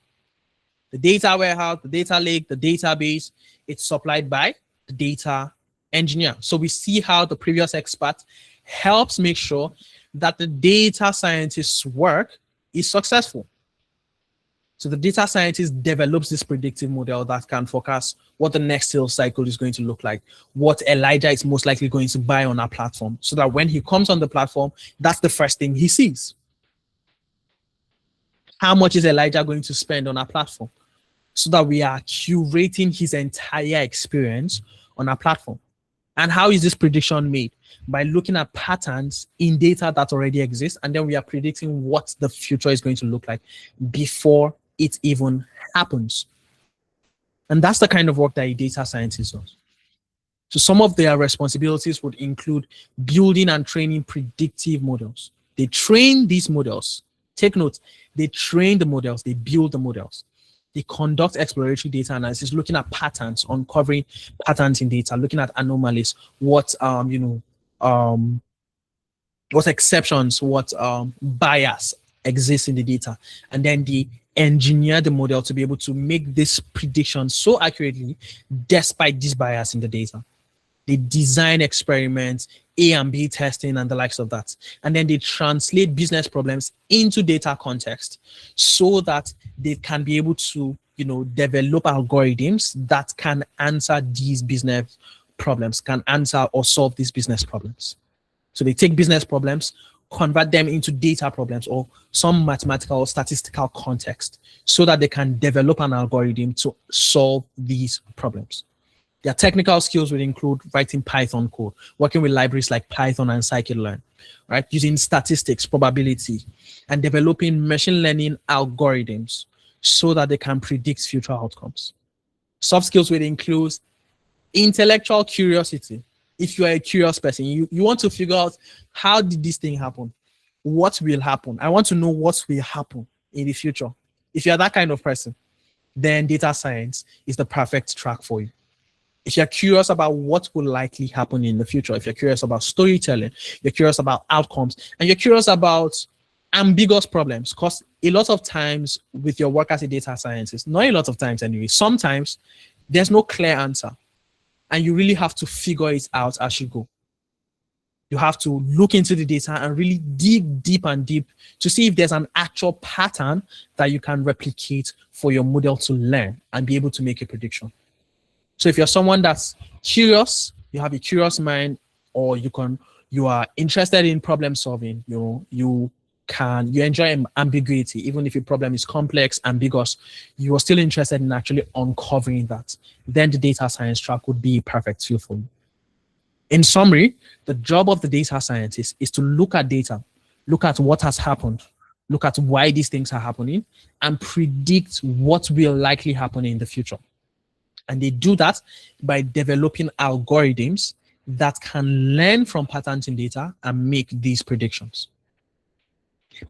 The data warehouse, the data lake, the database, it's supplied by the data engineer. So we see how the previous expert helps make sure that the data scientist's work is successful. So the data scientist develops this predictive model that can forecast what the next sales cycle is going to look like, what Elijah is most likely going to buy on our platform, so that when he comes on the platform, that's the first thing he sees. How much is Elijah going to spend on our platform? So that we are curating his entire experience on our platform. And how is this prediction made? By looking at patterns in data that already exists, and then we are predicting what the future is going to look like before it even happens. And that's the kind of work that a data scientist does. So some of their responsibilities would include building and training predictive models. They train these models. Take note, they train the models, they build the models. They conduct exploratory data analysis, looking at patterns, uncovering patterns in data, looking at anomalies, what exceptions, what bias exists in the data, and then they engineer the model to be able to make this prediction so accurately, despite this bias in the data. They design experiments, A and B testing, and the likes of that. And then they translate business problems into data context so that they can be able to, develop algorithms that can answer these business problems, can answer or solve these business problems. So they take business problems, convert them into data problems or some mathematical or statistical context so that they can develop an algorithm to solve these problems. Their technical skills would include writing Python code, working with libraries like Python and scikit-learn, right? Using statistics, probability, and developing machine learning algorithms so that they can predict future outcomes. Soft skills would include intellectual curiosity. If you are a curious person, you want to figure out, how did this thing happen? What will happen? I want to know what will happen in the future. If you're that kind of person, then data science is the perfect track for you. If you're curious about what will likely happen in the future, if you're curious about storytelling, you're curious about outcomes, and you're curious about ambiguous problems, because a lot of times with your work as a data scientist, not a lot of times anyway, sometimes there's no clear answer, and you really have to figure it out as you go. You have to look into the data and really dig deep and deep to see if there's an actual pattern that you can replicate for your model to learn and be able to make a prediction. So if you're someone that's curious, you have a curious mind, or you are interested in problem solving, you enjoy ambiguity. Even if your problem is complex, ambiguous, you are still interested in actually uncovering that. Then the data science track would be a perfect fit for you. In summary, the job of the data scientist is to look at data, look at what has happened, look at why these things are happening, and predict what will likely happen in the future. And they do that by developing algorithms that can learn from patterns in data and make these predictions.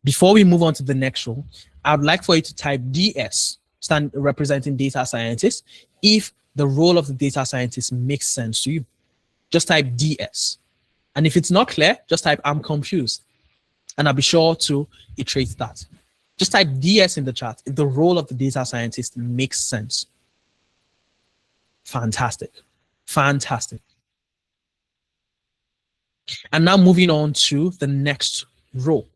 Before we move on to the next role, I'd like for you to type DS, stand representing data scientist, if the role of the data scientist makes sense to you. Just type DS. And if it's not clear, just type I'm confused. And I'll be sure to iterate that. Just type DS in the chat if the role of the data scientist makes sense. Fantastic. Fantastic. And now moving on to the next role.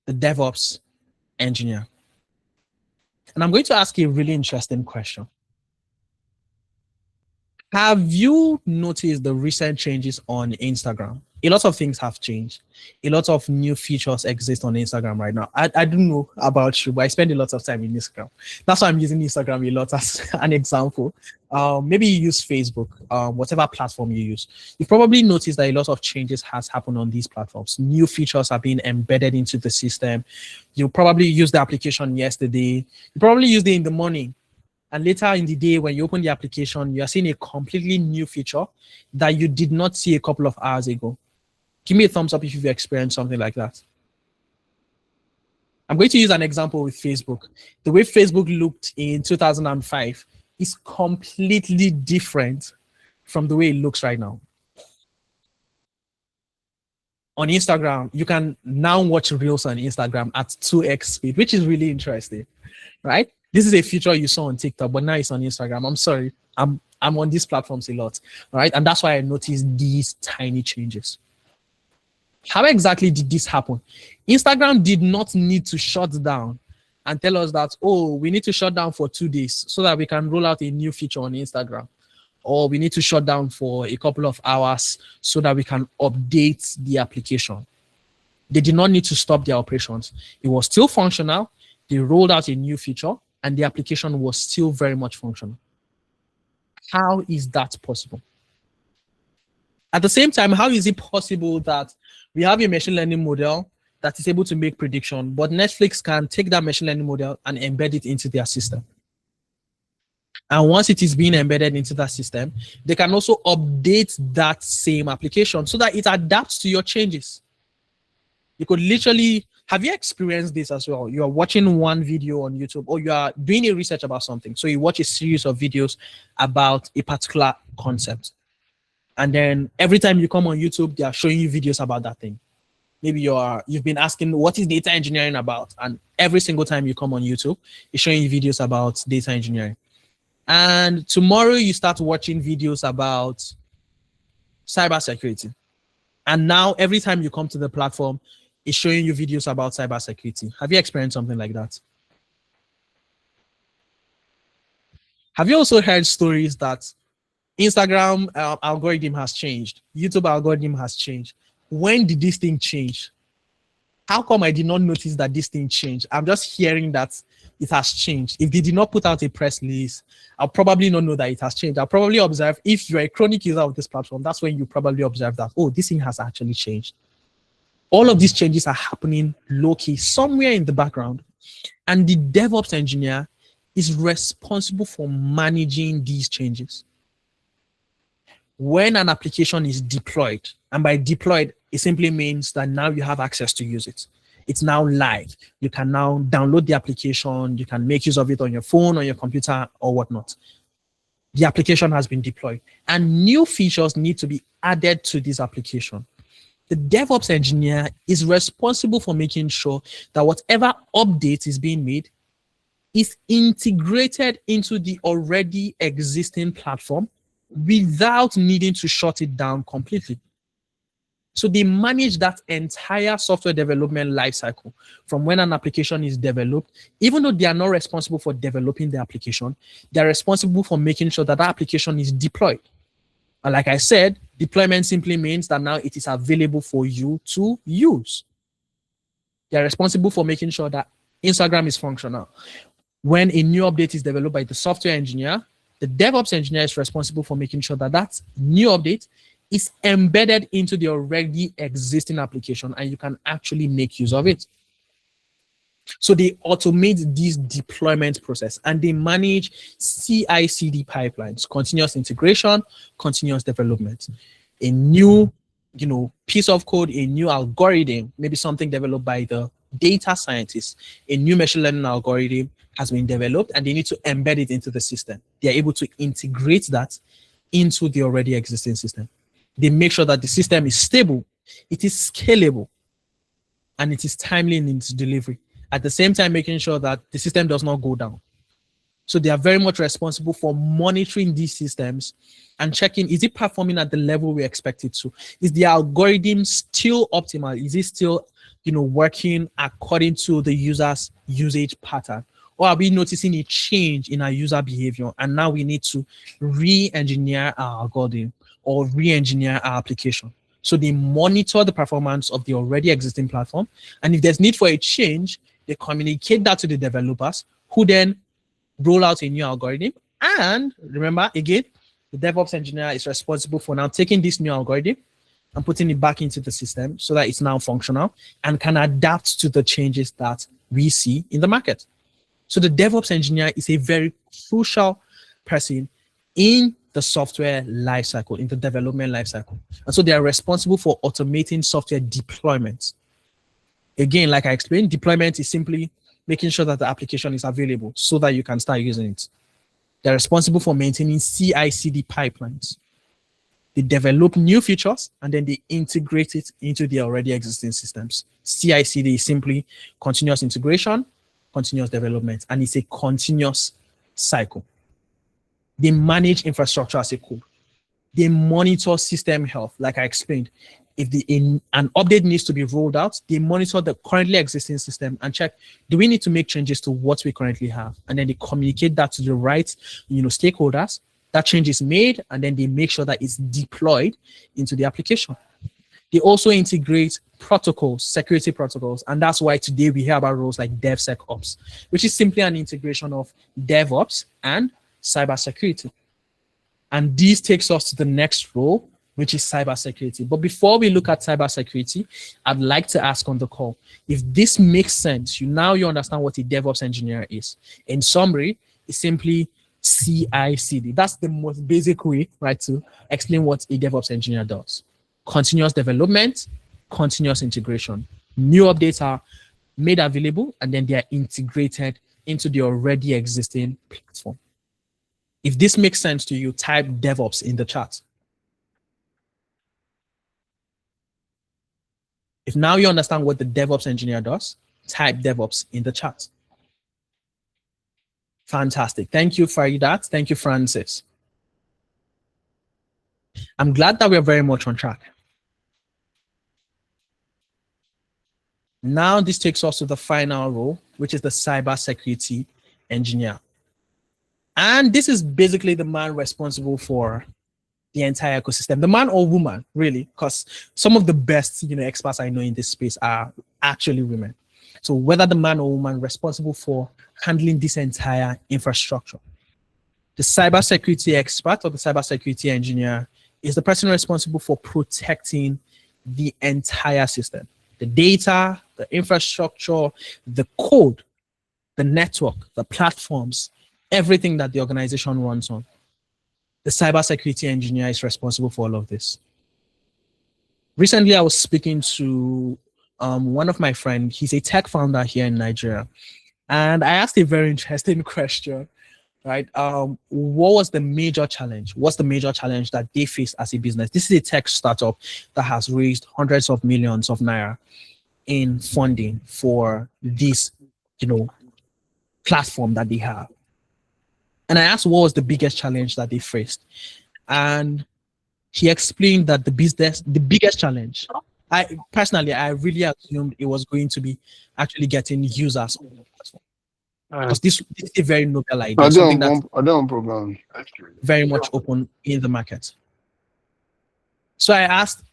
The DevOps engineer. And I'm going to ask you a really interesting question. Have you noticed the recent changes on Instagram? A lot of things have changed. A lot of new features exist on Instagram right now. I don't know about you, but I spend a lot of time in Instagram. That's why I'm using Instagram a lot as an example. Maybe you use Facebook, whatever platform you use. You've probably noticed that a lot of changes has happened on these platforms. New features are being embedded into the system. You probably used the application yesterday. You probably used it in the morning. And later in the day, when you open the application, you are seeing a completely new feature that you did not see a couple of hours ago. Give me a thumbs up if you've experienced something like that. I'm going to use an example with Facebook. The way Facebook looked in 2005 is completely different from the way it looks right now. On Instagram, you can now watch Reels on Instagram at 2x speed, which is really interesting, right? This is a feature you saw on TikTok, but now it's on Instagram. I'm sorry, I'm on these platforms a lot, right? And that's why I noticed these tiny changes. How exactly did this happen? Instagram did not need to shut down and tell us that, oh, we need to shut down for 2 days so that we can roll out a new feature on Instagram. Or we need to shut down for a couple of hours so that we can update the application. They did not need to stop their operations. It was still functional. They rolled out a new feature and the application was still very much functional. How is that possible? At the same time, how is it possible that we have a machine learning model that is able to make prediction, but Netflix can take that machine learning model and embed it into their system? And once it is being embedded into that system, they can also update that same application so that it adapts to your changes. You could literally, have you experienced this as well? You are watching one video on YouTube or you are doing a research about something. So you watch a series of videos about a particular concept. And then every time you come on YouTube, they are showing you videos about that thing. Maybe you've been asking, what is data engineering about? And every single time you come on YouTube, it's showing you videos about data engineering. And tomorrow you start watching videos about cybersecurity. And now every time you come to the platform, it's showing you videos about cybersecurity. Have you experienced something like that? Have you also heard stories that Instagram algorithm has changed, YouTube algorithm has changed? When did this thing change? How come I did not notice that this thing changed? I'm just hearing that it has changed. If they did not put out a press release, I'll probably not know that it has changed. I'll probably observe, if you're a chronic user of this platform, that's when you probably observe that, oh, this thing has actually changed. All of these changes are happening low-key, somewhere in the background. And the DevOps engineer is responsible for managing these changes. When an application is deployed, and by deployed, it simply means that now you have access to use it. It's now live. You can now download the application. You can make use of it on your phone, on your computer, or whatnot. The application has been deployed, and new features need to be added to this application. The DevOps engineer is responsible for making sure that whatever update is being made is integrated into the already existing platform without needing to shut it down completely. So they manage that entire software development lifecycle from when an application is developed. Even though they are not responsible for developing the application, they are responsible for making sure that that application is deployed. And like I said, deployment simply means that now it is available for you to use. They are responsible for making sure that Instagram is functional. When a new update is developed by the software engineer, the DevOps engineer is responsible for making sure that that new update is embedded into the already existing application and you can actually make use of it. So they automate this deployment process and they manage CI/CD pipelines, continuous integration, continuous development. A new, piece of code, a new algorithm, maybe something developed by the data scientists, a new machine learning algorithm has been developed and they need to embed it into the system. They are able to integrate that into the already existing system. They make sure that the system is stable, it is scalable, and it is timely in its delivery. At the same time, making sure that the system does not go down. So they are very much responsible for monitoring these systems and checking, is it performing at the level we expect it to? Is the algorithm still optimal? Is it still, working according to the user's usage pattern? Or are we noticing a change in our user behavior? And now we need to re-engineer our algorithm or re-engineer our application. So they monitor the performance of the already existing platform. And if there's need for a change, they communicate that to the developers who then roll out a new algorithm. And remember, again, the DevOps engineer is responsible for now taking this new algorithm and putting it back into the system so that it's now functional and can adapt to the changes that we see in the market. So the DevOps engineer is a very crucial person in the software lifecycle, in the development lifecycle. And so they are responsible for automating software deployments. Again, like I explained, deployment is simply making sure that the application is available so that you can start using it. They're responsible for maintaining CI/CD pipelines. They develop new features and then they integrate it into the already existing systems. CI/CD is simply continuous integration, continuous development, and it's a continuous cycle. They manage infrastructure as a code. They monitor system health, like I explained. If an update needs to be rolled out, they monitor the currently existing system and check, do we need to make changes to what we currently have? And then they communicate that to the right, stakeholders. That change is made, and then they make sure that it's deployed into the application. They also integrate protocols, security protocols, and that's why today we hear about roles like DevSecOps, which is simply an integration of DevOps and cybersecurity. And this takes us to the next role, which is cybersecurity. But before we look at cybersecurity, I'd like to ask on the call, if this makes sense, you understand what a DevOps engineer is. In summary, it's simply CI/CD. That's the most basic way, right, to explain what a DevOps engineer does. Continuous development, continuous integration. New updates are made available, and then they are integrated into the already existing platform. If this makes sense to you, type DevOps in the chat. If now you understand what the DevOps engineer does, type DevOps in the chat. Fantastic. Thank you, Faridat. Thank you, Francis. I'm glad that we're very much on track. Now this takes us to the final role, which is the cybersecurity engineer. And this is basically the man responsible for the entire ecosystem, the man or woman, really, because some of the best, experts I know in this space are actually women. So whether the man or woman responsible for handling this entire infrastructure, the cybersecurity expert or the cybersecurity engineer is the person responsible for protecting the entire system, the data, the infrastructure, the code, the network, the platforms, everything that the organization runs on. The cybersecurity engineer is responsible for all of this. Recently, I was speaking to one of my friends. He's a tech founder here in Nigeria. And I asked a very interesting question, right? What was the major challenge? What's the major challenge that they faced as a business? This is a tech startup that has raised hundreds of millions of naira in funding for this, platform that they have. And I asked what was the biggest challenge that they faced. And he explained that the biggest challenge, I really assumed it was going to be actually getting users on the platform. Because this is a very noble idea, something that's very much open in the market. So I asked,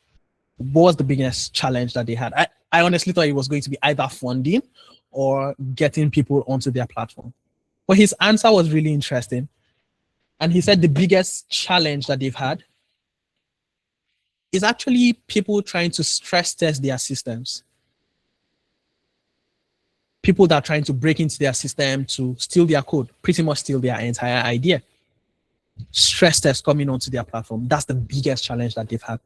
what was the biggest challenge that they had? I honestly thought it was going to be either funding or getting people onto their platform. But his answer was really interesting. And he said the biggest challenge that they've had is actually people trying to stress test their systems. People that are trying to break into their system to steal their code, pretty much steal their entire idea. Stress tests coming onto their platform. That's the biggest challenge that they've had.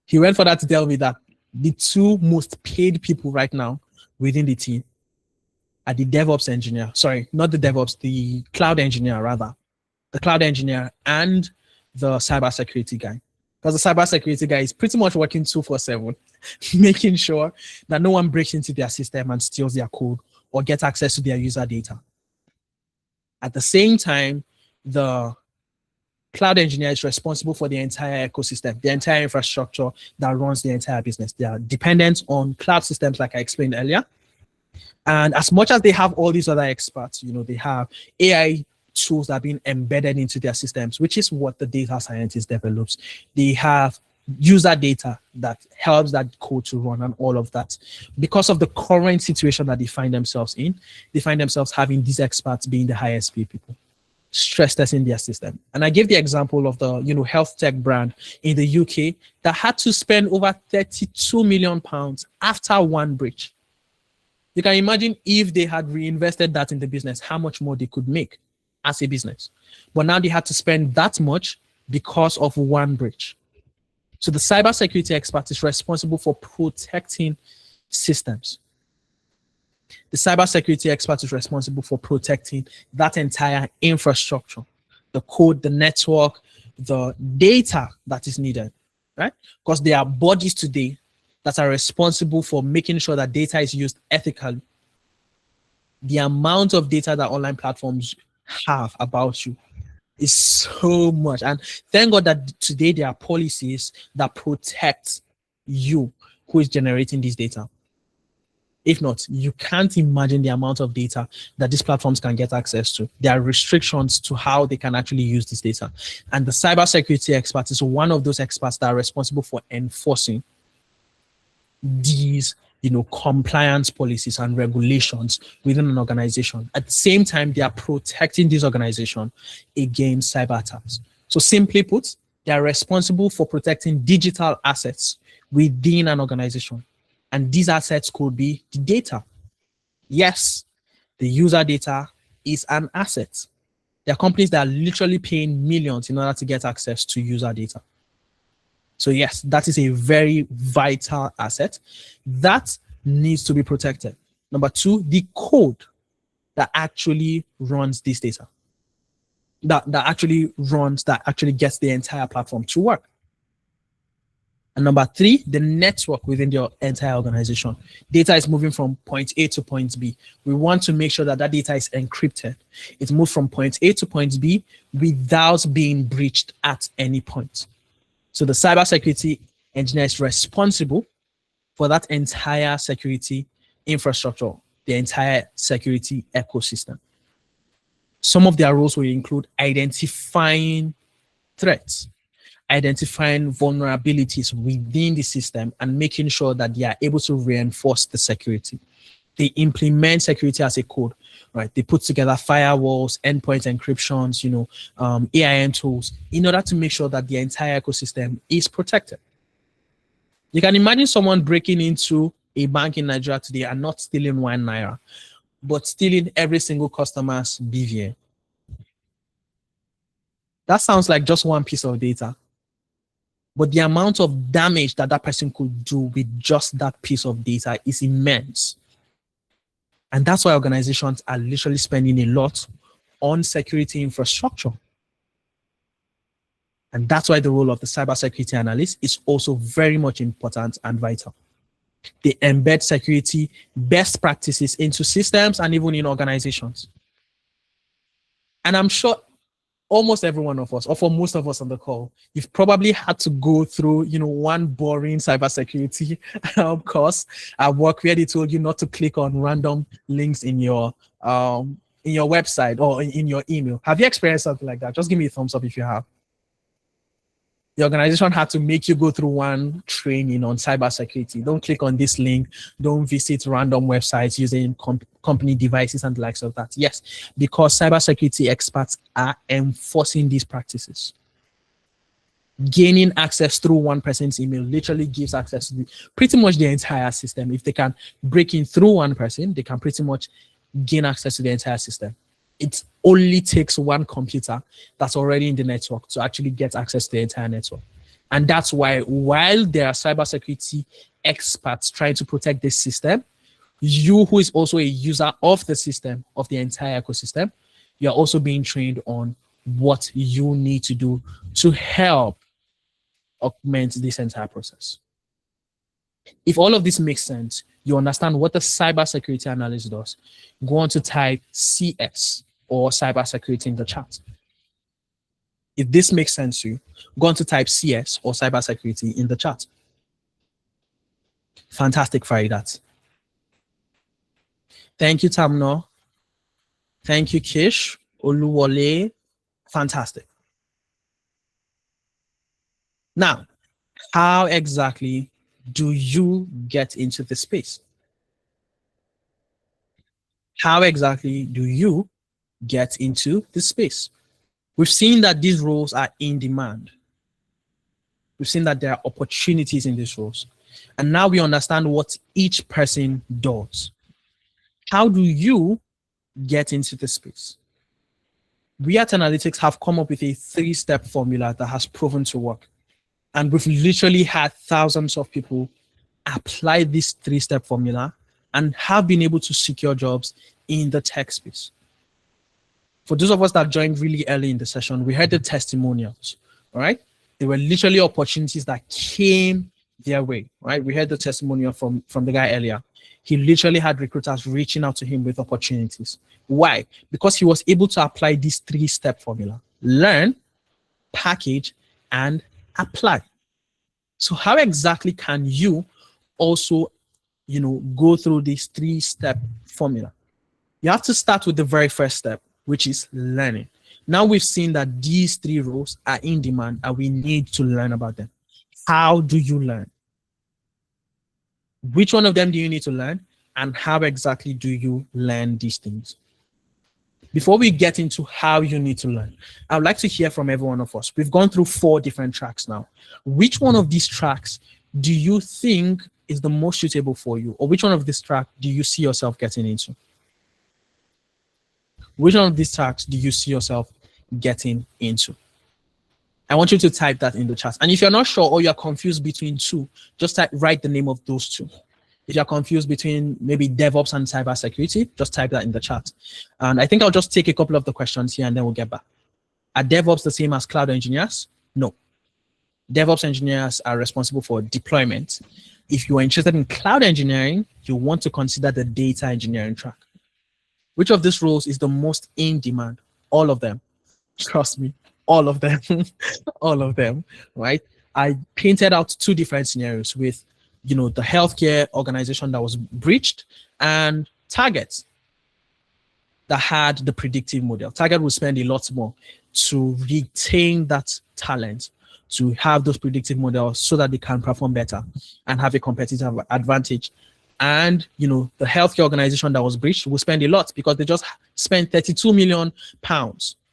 He went for that to tell me that the two most paid people right now within the team are the DevOps engineer. Sorry, not the DevOps, the cloud engineer rather. The cloud engineer and the cybersecurity guy. Because the cybersecurity guy is pretty much working 24/7, making sure that no one breaks into their system and steals their code or gets access to their user data. At the same time, the cloud engineer is responsible for the entire ecosystem, the entire infrastructure that runs the entire business. They are dependent on cloud systems, like I explained earlier. And as much as they have all these other experts, they have AI tools that are being embedded into their systems, which is what the data scientist develops. They have user data that helps that code to run and all of that. Because of the current situation that they find themselves in, they find themselves having these experts being the highest paid people, stress testing their system. And I gave the example of the health tech brand in the UK that had to spend over 32 million pounds after one breach. You can imagine if they had reinvested that in the business, how much more they could make as a business. But now they had to spend that much because of one breach. So the cybersecurity expert is responsible for protecting systems. The cybersecurity expert is responsible for protecting that entire infrastructure, the code, the network, the data that is needed, right? Because there are bodies today that are responsible for making sure that data is used ethically. The amount of data that online platforms have about you is so much. And thank God that today there are policies that protect you who is generating this data. If not, you can't imagine the amount of data that these platforms can get access to. There are restrictions to how they can actually use this data. And the cybersecurity expert is one of those experts that are responsible for enforcing these compliance policies and regulations within an organization. At the same time, they are protecting this organization against cyber attacks. So simply put, they are responsible for protecting digital assets within an organization. And these assets could be the data. Yes, the user data is an asset. There are companies that are literally paying millions in order to get access to user data. So yes, that is a very vital asset that needs to be protected. Number two, the code that actually runs this data, that actually gets the entire platform to work. And number three, the network within your entire organization. Data is moving from point A to point B. We want to make sure that that data is encrypted. It moves from point A to point B without being breached at any point. So the cybersecurity engineer is responsible for that entire security infrastructure, the entire security ecosystem. Some of their roles will include identifying threats, identifying vulnerabilities within the system, and making sure that they are able to reinforce the security. They implement security as a code, right? They put together firewalls, endpoint encryptions, AIM tools in order to make sure that the entire ecosystem is protected. You can imagine someone breaking into a bank in Nigeria today and not stealing 1 naira, but stealing every single customer's BVN. That sounds like just one piece of data. But the amount of damage that person could do with just that piece of data is immense. And that's why organizations are literally spending a lot on security infrastructure. And that's why the role of the cybersecurity analyst is also very much important and vital. They embed security best practices into systems and even in organizations. And I'm sure almost every one of us, or for most of us on the call, you've probably had to go through, one boring cybersecurity course at work where they told you not to click on random links in your website or in your email. Have you experienced something like that? Just give me a thumbs up if you have. The organization had to make you go through one training on cybersecurity. Don't click on this link. Don't visit random websites using company devices and the likes of that. Yes, because cybersecurity experts are enforcing these practices. Gaining access through one person's email literally gives access to pretty much the entire system. If they can break in through one person, they can pretty much gain access to the entire system. It only takes one computer that's already in the network to actually get access to the entire network. And that's why, while there are cybersecurity experts trying to protect this system, you, who is also a user of the system, of the entire ecosystem, you're also being trained on what you need to do to help augment this entire process. If all of this makes sense, you understand what the cybersecurity analyst does, go on to type CS or cybersecurity in the chat. If this makes sense to you, go on to type CS or cybersecurity in the chat. Fantastic, Faridat. Thank you, Tamno. Thank you, Kish, Oluwole. Fantastic. Now, how exactly do you get into the space? How exactly do you get into the space? We've seen that these roles are in demand. We've seen that there are opportunities in these roles. And now we understand what each person does. How do you get into the space? We at Analytics have come up with a 3-step formula that has proven to work. And we've literally had thousands of people apply this 3-step formula and have been able to secure jobs in the tech space. For those of us that joined really early in the session, we heard the testimonials, all right? There were literally opportunities that came their way, right? We heard the testimonial from the guy earlier. He literally had recruiters reaching out to him with opportunities. Why? Because he was able to apply this 3-step formula: learn, package, and apply. So how exactly can you also, go through this 3-step formula? You have to start with the very first step, which is learning. Now we've seen that these 3 roles are in demand and we need to learn about them. How do you learn? Which one of them do you need to learn? And how exactly do you learn these things? Before we get into how you need to learn, I would like to hear from every one of us. We've gone through 4 different tracks now. Which one of these tracks do you think is the most suitable for you? Or which one of this track do you see yourself getting into? Which one of these tracks do you see yourself getting into? I want you to type that in the chat. And if you're not sure or you're confused between 2, just write the name of those 2. If you're confused between maybe DevOps and cybersecurity, just type that in the chat. And I think I'll just take a couple of the questions here and then we'll get back. Are DevOps the same as cloud engineers? No. DevOps engineers are responsible for deployment. If you are interested in cloud engineering, you want to consider the data engineering track. Which of these roles is the most in demand? All of them. Trust me, all of them. All of them, right? I painted out 2 different scenarios with, the healthcare organization that was breached and Target that had the predictive model. Target will spend a lot more to retain that talent, to have those predictive models so that they can perform better and have a competitive advantage. And, the healthcare organization that was breached will spend a lot because they just spent £32 million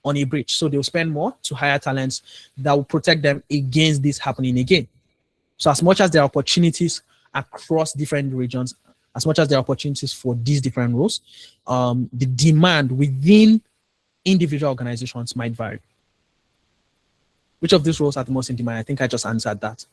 on a breach. So they'll spend more to hire talents that will protect them against this happening again. So as much as there are opportunities across different regions, as much as there are opportunities for these different roles, the demand within individual organizations might vary. Which of these roles are the most in demand? I think I just answered that.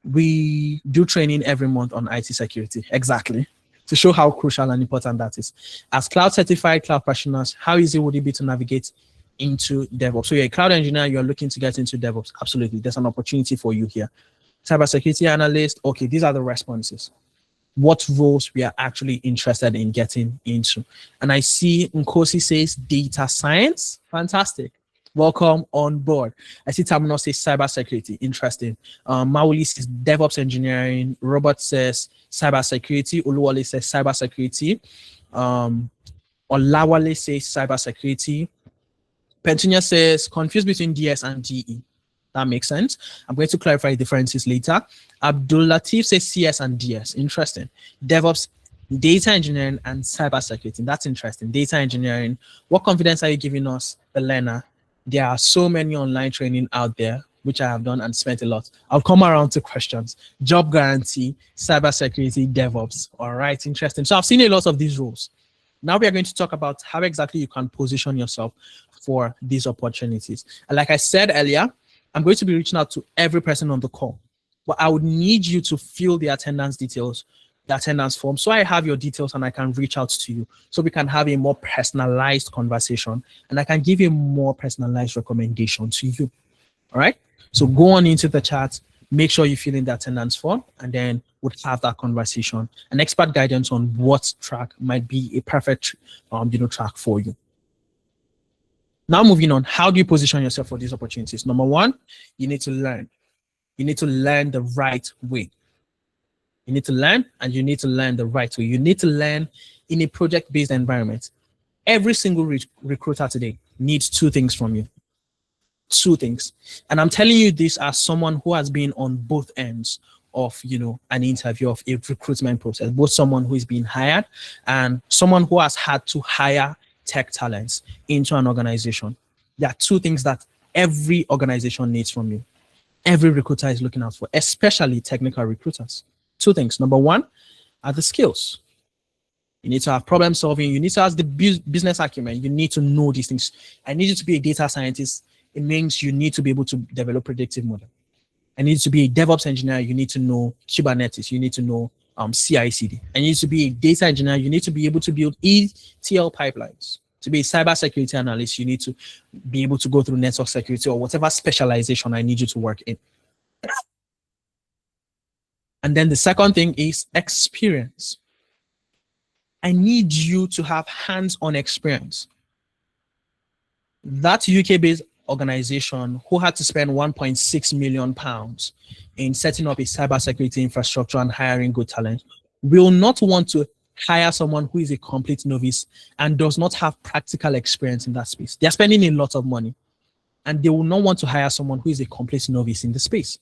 We do training every month on IT security, exactly, to show how crucial and important that is. As cloud certified cloud professionals, how easy would it be to navigate into DevOps? So you're a cloud engineer, you're looking to get into DevOps. Absolutely, there's an opportunity for you here. Cybersecurity analyst, okay, these are the responses. What roles we are actually interested in getting into. And I see Nkosi says data science, fantastic. Welcome on board. I see Tamino says cybersecurity, interesting. Mauli says DevOps engineering. Robert says cybersecurity. Oluwale says cybersecurity. Olawale says cybersecurity. Petunia says confused between DS and DE. That makes sense. I'm going to clarify the differences later. Abdul Latif says CS and DS. Interesting. DevOps, data engineering, and cybersecurity. That's interesting. Data engineering. What confidence are you giving us, the learner? There are so many online training out there. which I have done and spent a lot. I'll come around to questions. Job guarantee, cybersecurity, DevOps. All right, interesting. So I've seen a lot of these roles. Now we are going to talk about how exactly you can position yourself for these opportunities. And like I said earlier, I'm going to be reaching out to every person on the call, but I would need you to fill the attendance details, the attendance form, so I have your details and I can reach out to you so we can have a more personalized conversation and I can give a more personalized recommendation to you. All right. So go on into the chat, make sure you fill in the attendance form, and then we'll have that conversation and expert guidance on what track might be a perfect track for you. Now moving on, how do you position yourself for these opportunities? Number one, you need to learn. You need to learn the right way. You need to learn, and you need to learn the right way. You need to learn in a project-based environment. Every single recruiter today needs two things from you. Two things. And I'm telling you this as someone who has been on both ends of an interview, of a recruitment process, both someone who is being hired and someone who has had to hire tech talents into an organization. There are two things that every organization needs from you. Every recruiter is looking out for, especially technical recruiters. Two things. Number one are the skills. You need to have problem solving. You need to have the business acumen. You need to know these things. I need you to be a data scientist. It means you need to be able to develop predictive model. I need to be a DevOps engineer. You need to know Kubernetes. You need to know CI/CD. I need to be a data engineer. You need to be able to build ETL pipelines. To be a cybersecurity analyst, you need to be able to go through network security or whatever specialization I need you to work in. And then the second thing is experience. I need you to have hands-on experience. That UK-based organization who had to spend £1.6 million in setting up a cybersecurity infrastructure and hiring good talent will not want to hire someone who is a complete novice and does not have practical experience in that space. They're spending a lot of money and they will not want to hire someone who is a complete novice in the space.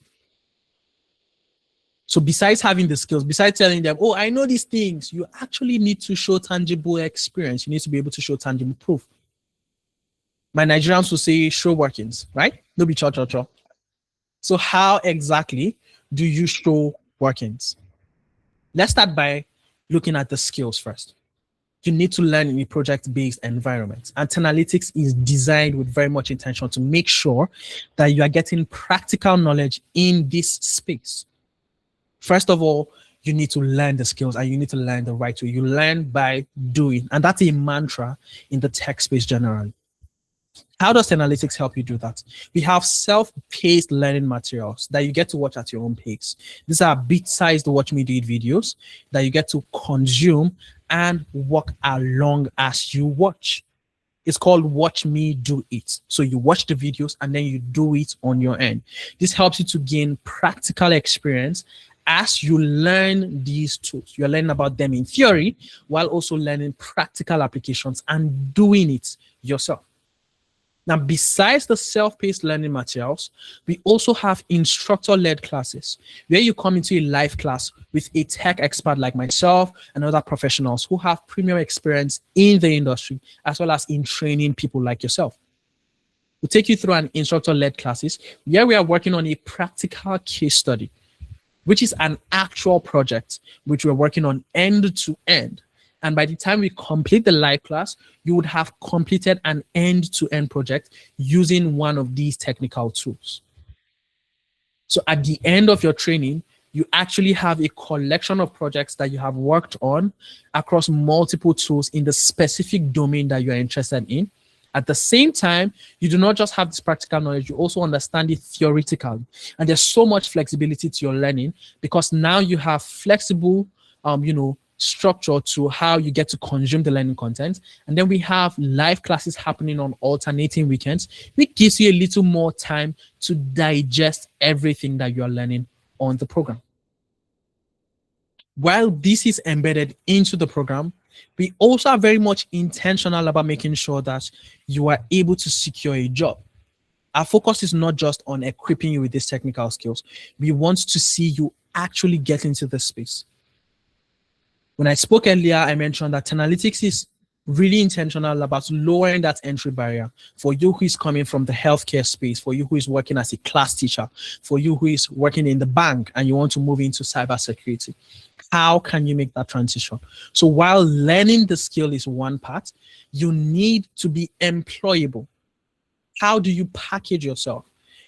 So besides having the skills, besides telling them, oh, I know these things, you actually need to show tangible experience. You need to be able to show tangible proof. My Nigerians will say show workings, right? No be cho. So how exactly do you show workings? Let's start by looking at the skills first. You need to learn in a project-based environment. And Analytics is designed with very much intention to make sure that you are getting practical knowledge in this space. First of all, you need to learn the skills and you need to learn the right way. You learn by doing, and that's a mantra in the tech space generally. How does Analytics help you do that? We have self-paced learning materials that you get to watch at your own pace. These are bit-sized watch me do it videos that you get to consume and walk along as you watch. It's called watch me do it. So you watch the videos and then you do it on your end. This helps you to gain practical experience as you learn these tools. You're learning about them in theory while also learning practical applications and doing it yourself. Now, besides the self-paced learning materials, we also have instructor-led classes where you come into a live class with a tech expert like myself and other professionals who have premium experience in the industry, as well as in training people like yourself. We'll take you through an instructor-led classes where we are working on a practical case study, which is an actual project, which we're working on end to end. And by the time we complete the live class, you would have completed an end-to-end project using one of these technical tools. So at the end of your training, you actually have a collection of projects that you have worked on across multiple tools in the specific domain that you're interested in. At the same time, you do not just have this practical knowledge, you also understand it theoretically. And there's so much flexibility to your learning because now you have flexible, structure to how you get to consume the learning content. And then we have live classes happening on alternating weekends, which gives you a little more time to digest everything that you're learning on the program. While this is embedded into the program, we also are very much intentional about making sure that you are able to secure a job. Our focus is not just on equipping you with these technical skills. We want to see you actually get into the space. When I spoke earlier, I mentioned that Analytics is really intentional about lowering that entry barrier for you who is coming from the healthcare space, for you who is working as a class teacher, for you who is working in the bank and you want to move into cybersecurity. How can you make that transition? So while learning the skill is one part, you need to be employable. How do you package yourself?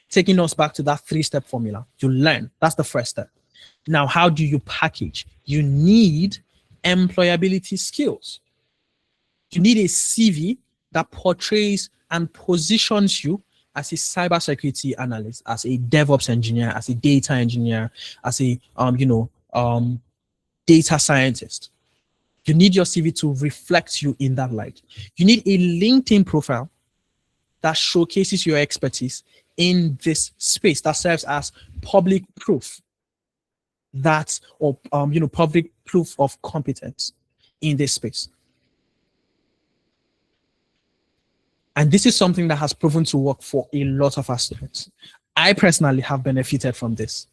Taking us back to that 3-step formula. You learn. That's the first step. Now, how do you package? You need employability skills. You need a CV that portrays and positions you as a cybersecurity analyst, as a DevOps engineer, as a data engineer, as a data scientist. You need your CV to reflect you in that light. You need a LinkedIn profile that showcases your expertise in this space, that serves as public proof public proof of competence in this space. And this is something that has proven to work for a lot of our students. I personally have benefited from this.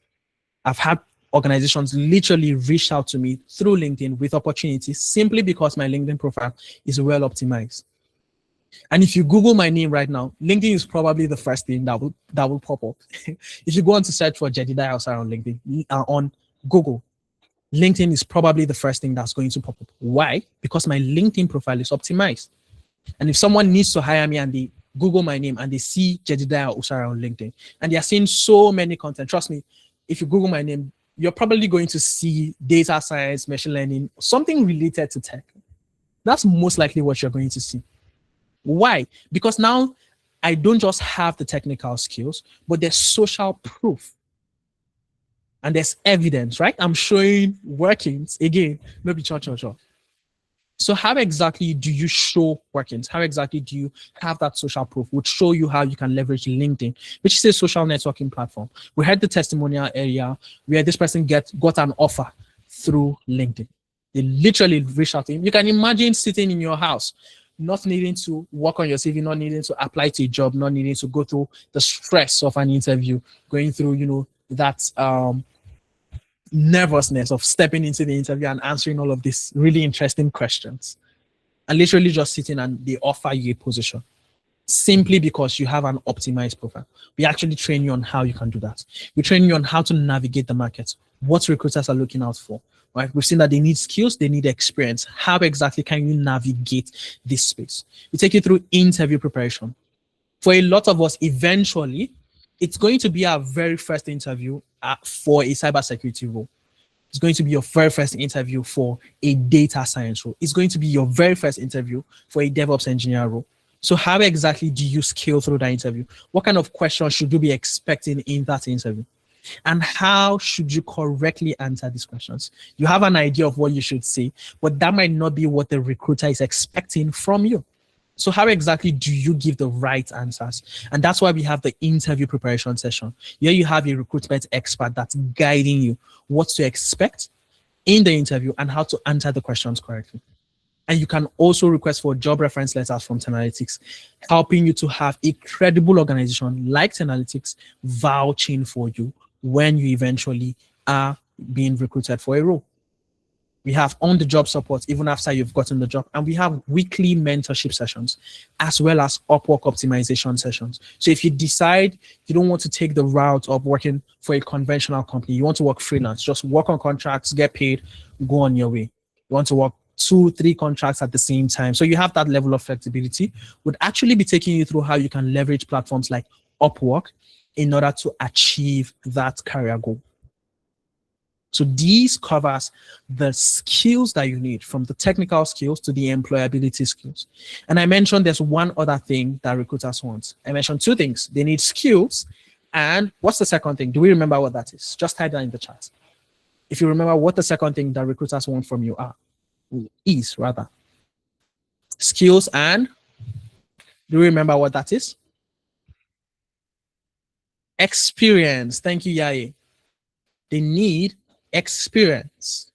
I've had organizations literally reach out to me through LinkedIn with opportunities simply because my LinkedIn profile is well optimized. And if you Google my name right now, LinkedIn is probably the first thing that will pop up. If you go on to search for Jedidiah Osara on LinkedIn, on Google, LinkedIn is probably the first thing that's going to pop up. Why? Because my LinkedIn profile is optimized. And if someone needs to hire me and they Google my name and they see Jedidiah Osara on LinkedIn and they are seeing so many content, trust me, if you Google my name, you're probably going to see data science, machine learning, something related to tech. That's most likely what you're going to see. Why? Because now I don't just have the technical skills, but there's social proof. And there's evidence, right? I'm showing workings again, maybe cha. So how exactly do you show workings? How exactly do you have that social proof, which show you how you can leverage LinkedIn, which is a social networking platform? We had the testimonial area where this person got an offer through LinkedIn. They literally reached out to him. You can imagine sitting in your house, not needing to work on your CV, not needing to apply to a job, not needing to go through the stress of an interview, going through, that nervousness of stepping into the interview and answering all of these really interesting questions, and literally just sitting and they offer you a position simply because you have an optimized profile. We actually train you on how you can do that. We train you on how to navigate the market, what recruiters are looking out for, right? We've seen that they need skills, they need experience. How exactly can you navigate this space? We take you through interview preparation. For a lot of us, eventually, it's going to be our very first interview for a cybersecurity role. It's going to be your very first interview for a data science role. It's going to be your very first interview for a DevOps engineer role. So how exactly do you scale through that interview? What kind of questions should you be expecting in that interview? And how should you correctly answer these questions? You have an idea of what you should say, but that might not be what the recruiter is expecting from you. So how exactly do you give the right answers? And that's why we have the interview preparation session. Here you have a recruitment expert that's guiding you what to expect in the interview and how to answer the questions correctly. And you can also request for job reference letters from Tenalytics, helping you to have a credible organization like Tenalytics vouching for you when you eventually are being recruited for a role. We have on-the-job support even after you've gotten the job. And we have weekly mentorship sessions as well as Upwork optimization sessions. So if you decide you don't want to take the route of working for a conventional company, you want to work freelance, just work on contracts, get paid, go on your way. You want to work 2-3 contracts at the same time. So you have that level of flexibility. Would actually be taking you through how you can leverage platforms like Upwork in order to achieve that career goal. So these covers the skills that you need, from the technical skills to the employability skills. And I mentioned there's one other thing that recruiters want. I mentioned 2 things. They need skills. And what's the second thing? Do we remember what that is? Just type that in the chat. If you remember what the second thing that recruiters want from you is skills, and do you remember what that is? Experience. Thank you, Yaye. They need experience.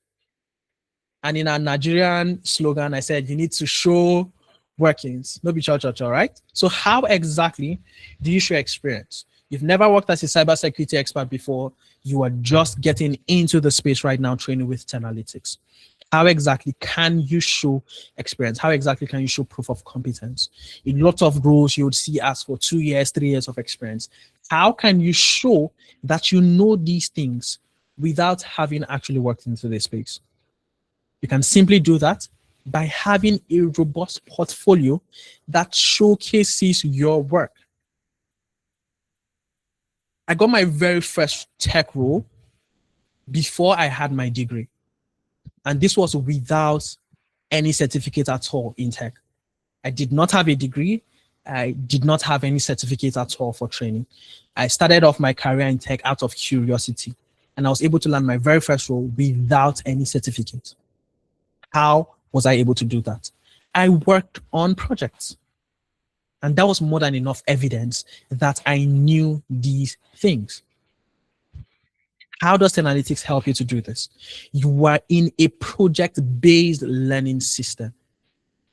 And in our Nigerian slogan, I said, you need to show workings, no be cha, right? So how exactly do you show experience? You've never worked as a cybersecurity expert before. You are just getting into the space right now, training with Tenalytics. How exactly can you show experience? How exactly can you show proof of competence? In lots of roles, you would see ask for 2 years, 3 years of experience. How can you show that you know these things without having actually worked into this space? You can simply do that by having a robust portfolio that showcases your work. I got my very first tech role before I had my degree. And this was without any certificate at all in tech. I did not have a degree. I did not have any certificate at all for training. I started off my career in tech out of curiosity, and I was able to land my very first role without any certificate. How was I able to do that? I worked on projects, and that was more than enough evidence that I knew these things. How does Tenalytics help you to do this? You are in a project-based learning system.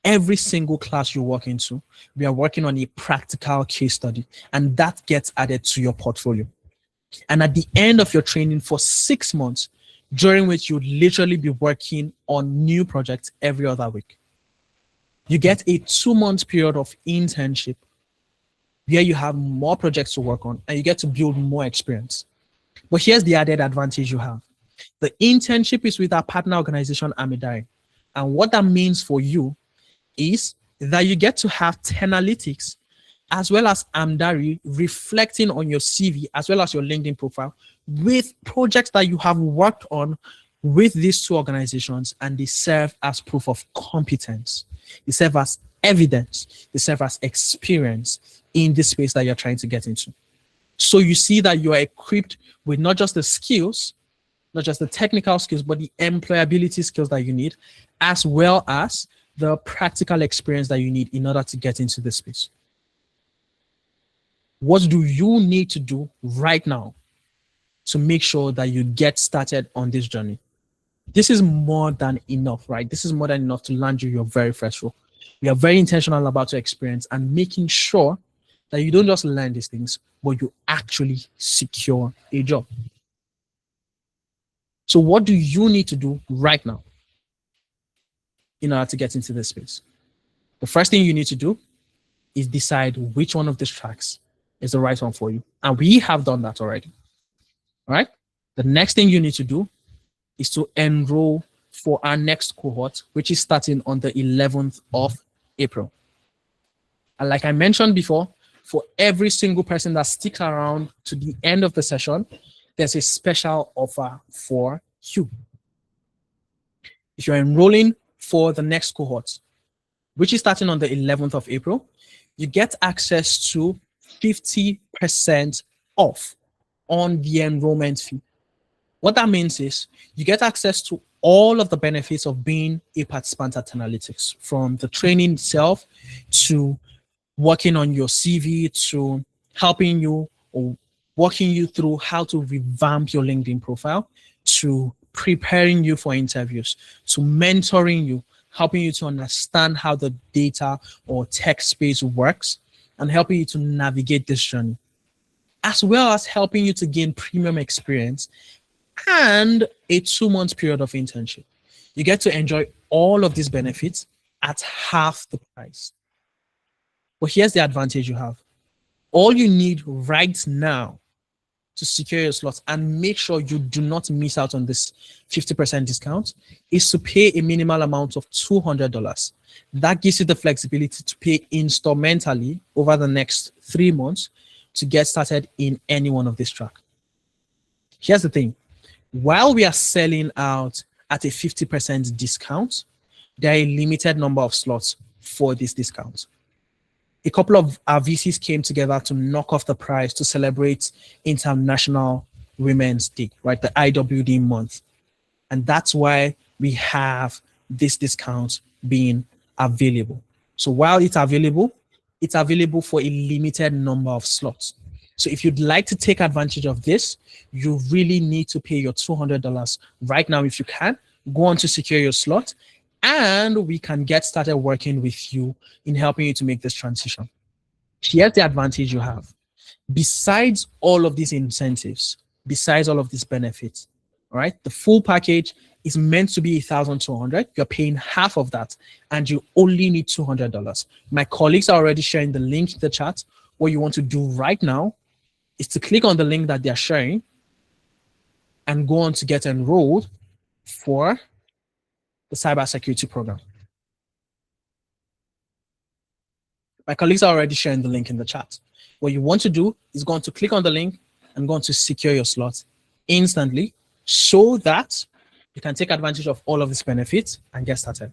Every single class you walk into, we are working on a practical case study, and that gets added to your portfolio. And at the end of your training for 6 months, during which you would literally be working on new projects every other week, you get a 2-month period of internship where you have more projects to work on and you get to build more experience. But here's the added advantage you have. The internship is with our partner organization, Amidari. And what that means for you is that you get to have Tenalytics as well as Amdari reflecting on your CV as well as your LinkedIn profile with projects that you have worked on with these two organizations, and they serve as proof of competence. They serve as evidence. They serve as experience in the space that you're trying to get into. So you see that you are equipped with not just the skills, not just the technical skills, but the employability skills that you need, as well as the practical experience that you need in order to get into this space. What do you need to do right now to make sure that you get started on this journey? This is more than enough, right? This is more than enough to land you your very first role. We are very intentional about your experience and making sure that you don't just learn these things, but you actually secure a job. So what do you need to do right now in order to get into this space? The first thing you need to do is decide which one of these tracks is the right one for you. And we have done that already. All right. The next thing you need to do is to enroll for our next cohort, which is starting on the 11th of April. And like I mentioned before, for every single person that sticks around to the end of the session, there's a special offer for you. If you're enrolling for the next cohort, which is starting on the 11th of April, you get access to 50% off on the enrollment fee. What that means is you get access to all of the benefits of being a participant at Tenalytics, from the training itself to working on your CV to helping you or walking you through how to revamp your LinkedIn profile, to preparing you for interviews, to mentoring you, helping you to understand how the data or tech space works, and helping you to navigate this journey, as well as helping you to gain premium experience and a 2-month period of internship. You get to enjoy all of these benefits at half the price. But here's the advantage you have. All you need right now to secure your slots and make sure you do not miss out on this 50% discount is to pay a minimal amount of $200. That gives you the flexibility to pay instrumentally over the next 3 months to get started in any one of this track. Here's the thing. While we are selling out at a 50% discount, there are a limited number of slots for this discount. A couple of our VCs came together to knock off the price to celebrate International Women's Day, right? The IWD month. And that's why we have this discount being available. So while it's available for a limited number of slots. So if you'd like to take advantage of this, you really need to pay your $200 right now. If you can, go on to secure your slot, and we can get started working with you in helping you to make this transition. Here's the advantage you have. Besides all of these incentives, besides all of these benefits, all right, the full package is meant to be 1,200. You're paying half of that, and you only need $200. My colleagues are already sharing the link in the chat. What you want to do right now is to click on the link that they're sharing and go on to get enrolled for the cybersecurity program. My colleagues are already sharing the link in the chat. What you want to do is go on to click on the link and go on to secure your slot instantly so that you can take advantage of all of these benefits and get started.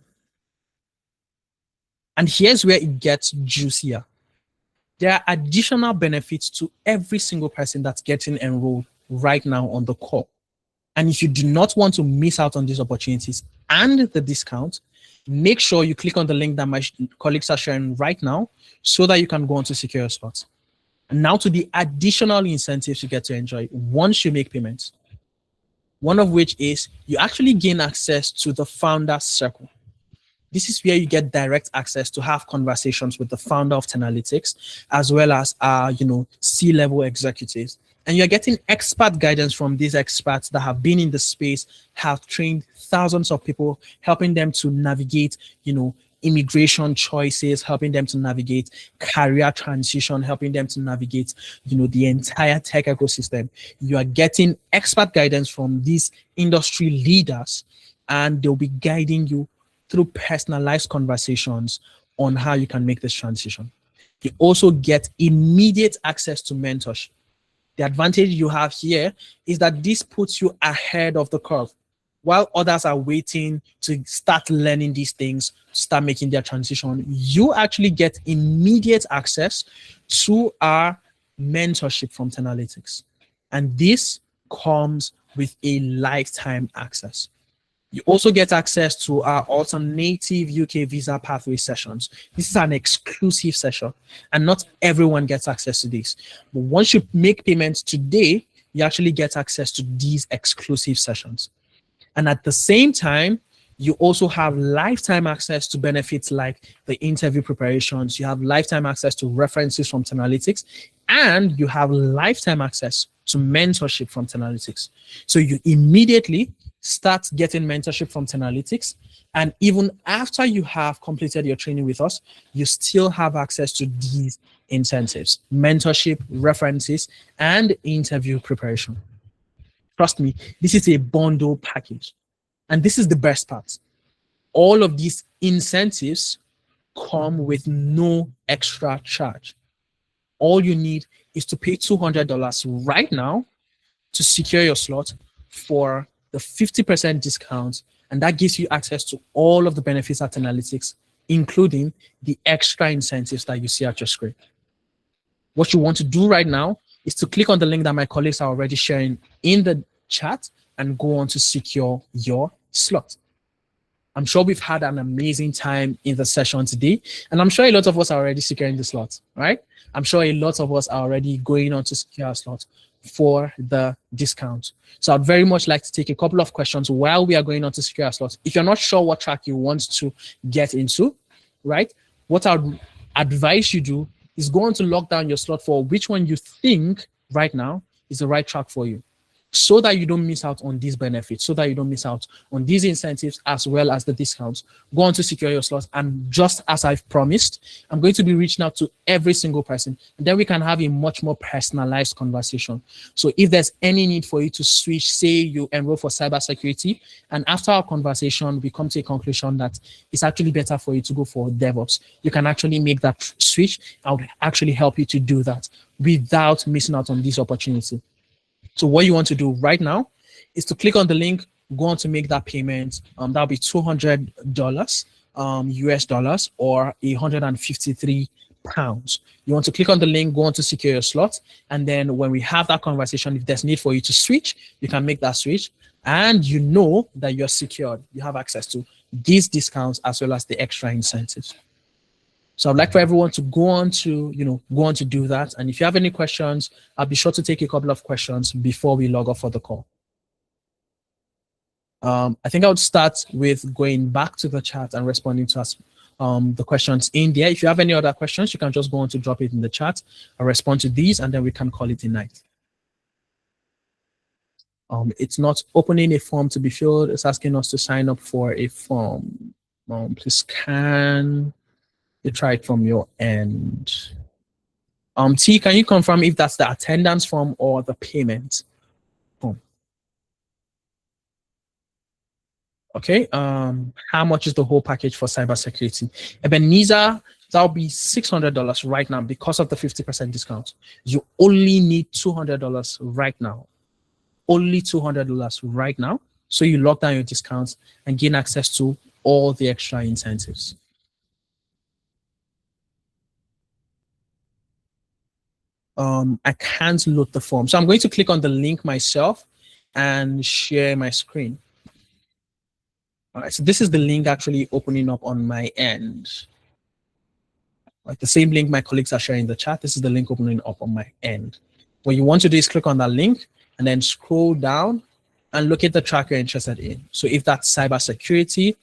And here's where it gets juicier. There are additional benefits to every single person that's getting enrolled right now on the call. And if you do not want to miss out on these opportunities and the discount, make sure you click on the link that my colleagues are sharing right now so that you can go on to secure your slots. And now to the additional incentives you get to enjoy once you make payments. One of which is you actually gain access to the founder circle. This is where you get direct access to have conversations with the founder of Tenalytics, as well as C-level executives. And you're getting expert guidance from these experts that have been in the space, have trained thousands of people, helping them to navigate, immigration choices, helping them to navigate career transition, helping them to navigate, the entire tech ecosystem. You are getting expert guidance from these industry leaders, and they'll be guiding you through personalized conversations on how you can make this transition. You also get immediate access to mentorship. The advantage you have here is that this puts you ahead of the curve. While others are waiting to start learning these things, start making their transition, you actually get immediate access to our mentorship from Tenalytics. And this comes with a lifetime access. You also get access to our alternative UK visa pathway sessions. This is an exclusive session, and not everyone gets access to this. But once you make payments today, you actually get access to these exclusive sessions. And at the same time, you also have lifetime access to benefits like the interview preparations. You have lifetime access to references from Tenalytics, and you have lifetime access to mentorship from Tenalytics. So you immediately start getting mentorship from Tenalytics. And even after you have completed your training with us, you still have access to these incentives: mentorship, references, and interview preparation. Trust me, this is a bundle package. And this is the best part. All of these incentives come with no extra charge. All you need is to pay $200 right now to secure your slot for the 50% discount, and that gives you access to all of the benefits at Tenalytics, including the extra incentives that you see at your screen. What you want to do right now is to click on the link that my colleagues are already sharing in the chat and go on to secure your slot. I'm sure we've had an amazing time in the session today, and I'm sure a lot of us are already securing the slot, right? I'm sure a lot of us are already going on to secure our slot for the discount. So I'd very much like to take a couple of questions while we are going on to secure our slots. If you're not sure what track you want to get into, right, what I'd advise you do is go on to lock down your slot for which one you think right now is the right track for you, so that you don't miss out on these benefits, so that you don't miss out on these incentives as well as the discounts. Go on to secure your slots, and just as I've promised, I'm going to be reaching out to every single person, and then we can have a much more personalized conversation. So if there's any need for you to switch, say you enroll for cybersecurity, and after our conversation, we come to a conclusion that it's actually better for you to go for DevOps, you can actually make that switch. I would actually help you to do that without missing out on this opportunity. So what you want to do right now is to click on the link, go on to make that payment. That'll be $200 US dollars, or 153 pounds. You want to click on the link, go on to secure your slot, and then when we have that conversation, if there's need for you to switch, you can make that switch, and you know that you're secured. You have access to these discounts as well as the extra incentives. So I'd like for everyone to go on to do that. And if you have any questions, I'll be sure to take a couple of questions before we log off for the call. I think I would start with going back to the chat and responding to as the questions in there. If you have any other questions, you can just go on to drop it in the chat. I'll respond to these and then we can call it a night. It's not opening a form to be filled. It's asking us to sign up for a form. Please can you try it from your end? T, can you confirm if that's the attendance form or the payment form? Okay. How much is the whole package for cybersecurity? Ebenezer, that'll be $600 right now because of the 50% discount. You only need $200 right now. Only $200 right now. So you lock down your discounts and gain access to all the extra incentives. I can't load the form. So I'm going to click on the link myself and share my screen. All right, so this is the link actually opening up on my end. Like the same link my colleagues are sharing in the chat. This is the link opening up on my end. What you want to do is click on that link and then scroll down and look at the track you're interested in. So if that's cybersecurity,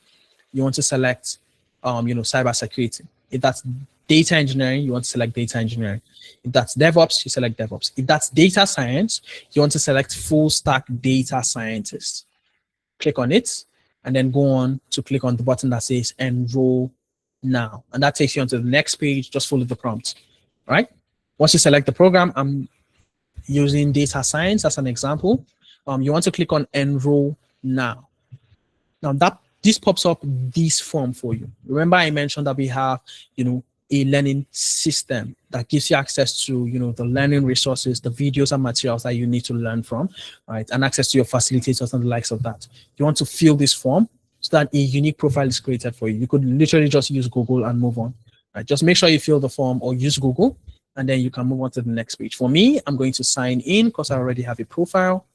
you want to select, cybersecurity. If that's data engineering, you want to select data engineering. If that's DevOps, you select DevOps. If that's data science, you want to select full stack data scientist. Click on it and then go on to click on the button that says enroll now. And that takes you onto the next page. Just follow the prompt, right? Once you select the program, I'm using data science as an example. You want to click on enroll now. Now this pops up this form for you. Remember I mentioned that we have, a learning system that gives you access to, the learning resources, the videos and materials that you need to learn from, right? And access to your facilitators and the likes of that. You want to fill this form so that a unique profile is created for you. You could literally just use Google and move on, right? Just make sure you fill the form or use Google and then you can move on to the next page. For me, I'm going to sign in because I already have a profile.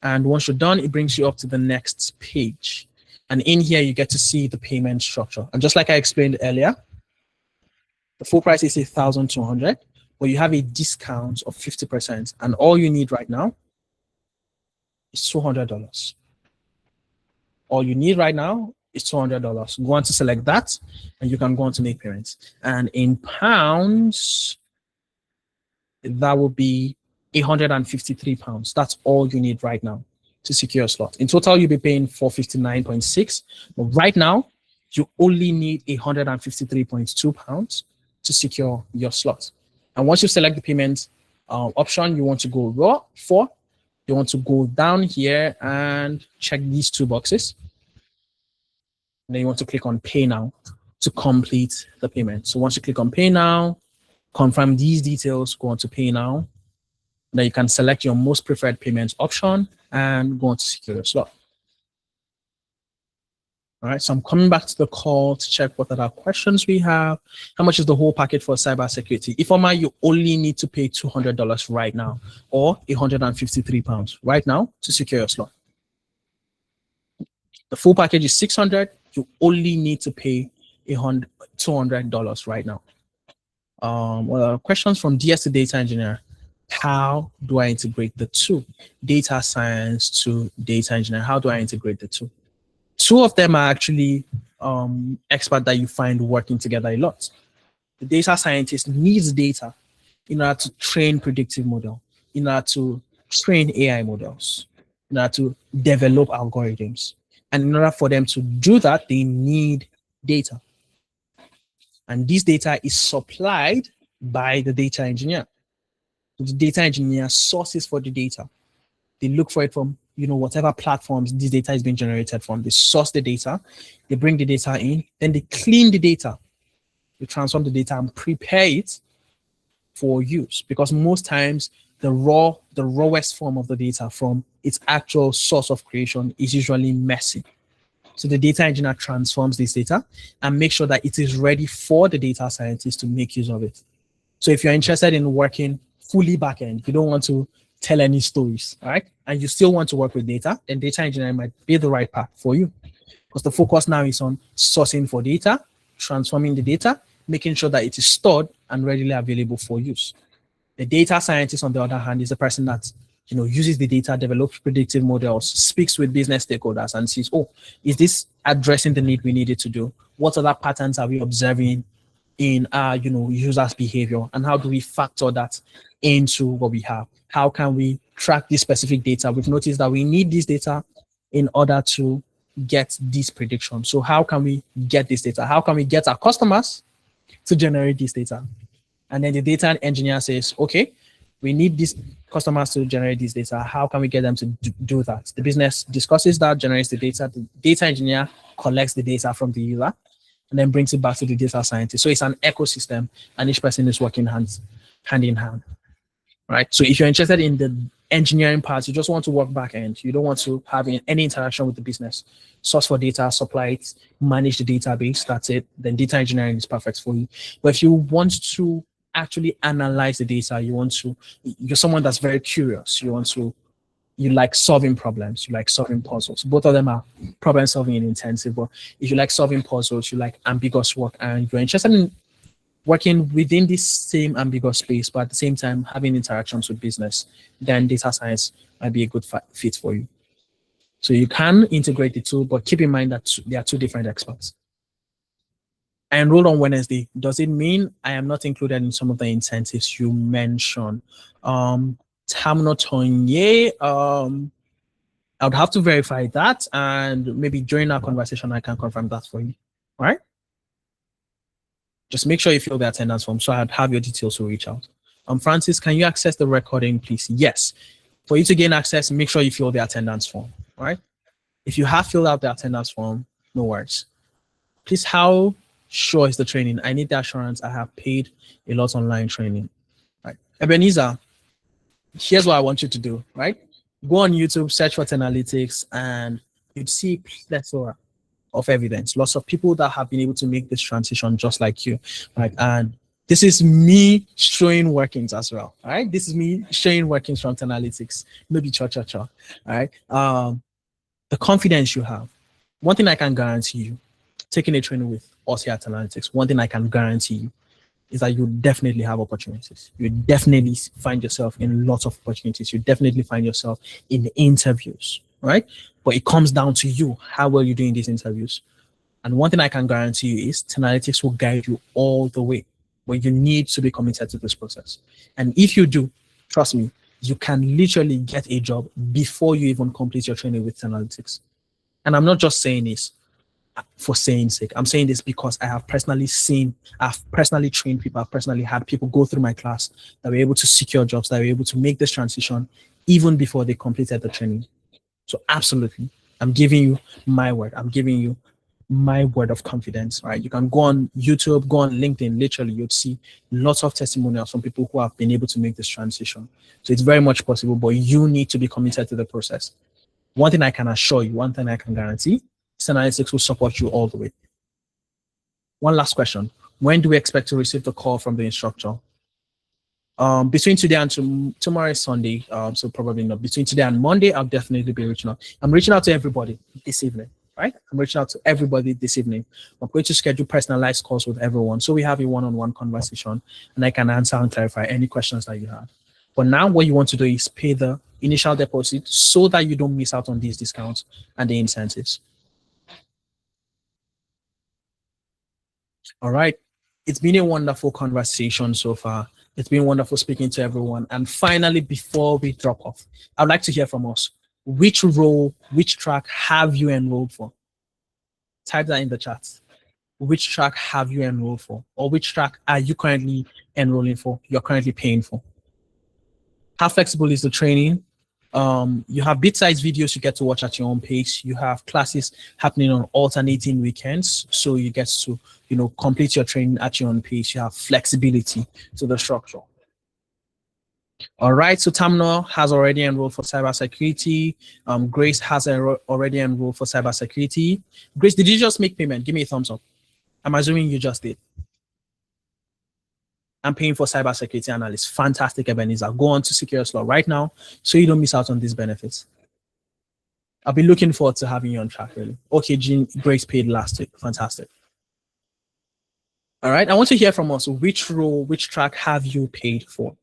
And once you're done, it brings you up to the next page. And in here, you get to see the payment structure. And just like I explained earlier, the full price is $1,200, but you have a discount of 50%. And all you need right now is $200. All you need right now is $200. Go on to select that, and you can go on to make payments. And in pounds, that will be £153. That's all you need right now to secure a slot. In total, you'll be paying $459.6. But right now, you only need £153.2 to secure your slot. And once you select the payment option, you want to go you want to go down here and check these two boxes. And then you want to click on pay now to complete the payment. So once you click on pay now, confirm these details, go on to pay now. Then you can select your most preferred payment option and go on to secure your slot. All right, so I'm coming back to the call to check what other questions we have. How much is the whole package for cybersecurity? Ifeoma, you only need to pay $200 right now or £153 right now to secure your slot. The full package is $600. You only need to pay $200 right now. Well, questions from DS to data engineer. How do I integrate the two? Data science to data engineer. How do I integrate the two? Two of them are actually experts that you find working together a lot. The data scientist needs data in order to train predictive model, in order to train AI models, in order to develop algorithms. And in order for them to do that, they need data. And this data is supplied by the data engineer. So the data engineer sources for the data. They look for it from whatever platforms this data is being generated from. They source the data, they bring the data in, then they clean the data, they transform the data and prepare it for use. Because most times the rawest form of the data from its actual source of creation is usually messy. So the data engineer transforms this data and makes sure that it is ready for the data scientist to make use of it. So if you're interested in working fully backend, you don't want to tell any stories, all right? And you still want to work with data, then data engineering might be the right path for you. Because the focus now is on sourcing for data, transforming the data, making sure that it is stored and readily available for use. The data scientist, on the other hand, is the person that uses the data, develops predictive models, speaks with business stakeholders and sees, oh, is this addressing the need we needed to do? What other patterns are we observing in our, users' behavior, and how do we factor that into what we have? How can we track this specific data? We've noticed that we need this data in order to get this prediction. So how can we get this data? How can we get our customers to generate this data? And then the data engineer says, okay, we need these customers to generate this data. How can we get them to do that? The business discusses that, generates the data. The data engineer collects the data from the user and then brings it back to the data scientist. So it's an ecosystem, and each person is working hand in hand, right? So if you're interested in the engineering part, you just want to work back end. You don't want to have any interaction with the business. Source for data, supply it, manage the database. That's it. Then data engineering is perfect for you. But if you want to actually analyze the data, you're someone that's very curious. You like solving problems, you like solving puzzles. Both of them are problem solving and intensive. But if you like solving puzzles, you like ambiguous work, and you're interested in working within this same ambiguous space, but at the same time having interactions with business, then data science might be a good fit for you. So you can integrate the two, but keep in mind that they are two different experts. I enrolled on Wednesday. Does it mean I am not included in some of the incentives you mentioned? Tamnotonye, I would have to verify that, and maybe during our conversation I can confirm that for you. All right? Just make sure you fill the attendance form so I'd have your details to reach out. Francis, can you access the recording, please? Yes. For you to gain access, make sure you fill the attendance form. All right? If you have filled out the attendance form, no worries. Please, how sure is the training? I need the assurance. I have paid a lot online training. Right? Ebenezer, here's what I want you to do, right? Go on YouTube, search for Analytics, and you'd see plethora of evidence. Lots of people that have been able to make this transition just like you, right? And this is me showing workings as well, all right? This is me showing workings from Analytics, maybe all right? The confidence you have. One thing I can guarantee you, taking a training with us here at Analytics, one thing I can guarantee you is that you definitely have opportunities. You definitely find yourself in lots of opportunities. You definitely find yourself in interviews, right? But it comes down to you. How well you doing these interviews? And one thing I can guarantee you is Analytics will guide you all the way. But you need to be committed to this process. And if you do, trust me, you can literally get a job before you even complete your training with Analytics. And I'm not just saying this for saying sake. I'm saying this because I have personally seen, I've personally trained people, I've personally had people go through my class that were able to secure jobs, that were able to make this transition even before they completed the training. So absolutely, I'm giving you my word. I'm giving you my word of confidence, right? You can go on YouTube, go on LinkedIn, literally, you'd see lots of testimonials from people who have been able to make this transition. So it's very much possible, but you need to be committed to the process. One thing I can assure you, one thing I can guarantee, Analytics will support you all the way. One last question. When do we expect to receive the call from the instructor? Between today and tomorrow is Sunday, so probably not. Between today and Monday, I'll definitely be reaching out. I'm reaching out to everybody this evening, right? I'm reaching out to everybody this evening. I'm going to schedule personalized calls with everyone, so we have a one-on-one conversation, and I can answer and clarify any questions that you have. But now what you want to do is pay the initial deposit so that you don't miss out on these discounts and the incentives. All right. It's been a wonderful conversation so far. It's been wonderful speaking to everyone. And finally, before we drop off, I'd like to hear from us. Which role, which track have you enrolled for? Type that in the chat. Which track have you enrolled for? Or which track are you currently enrolling for? You're currently paying for? How flexible is the training? You have bite-sized videos you get to watch at your own pace. You have classes happening on alternating weekends, so you get to, complete your training at your own pace. You have flexibility to the structure. All right, so Tamno has already enrolled for cybersecurity. Grace has already enrolled for cybersecurity. Grace, did you just make payment? Give me a thumbs up. I'm assuming you just did. I'm paying for cybersecurity analyst. Fantastic, Ebenezer. Go on to SecureSlaw right now so you don't miss out on these benefits. I'll be looking forward to having you on track, really. Okay, Jean, Grace paid last week. Fantastic. All right, I want to hear from us. Which role, which track have you paid for?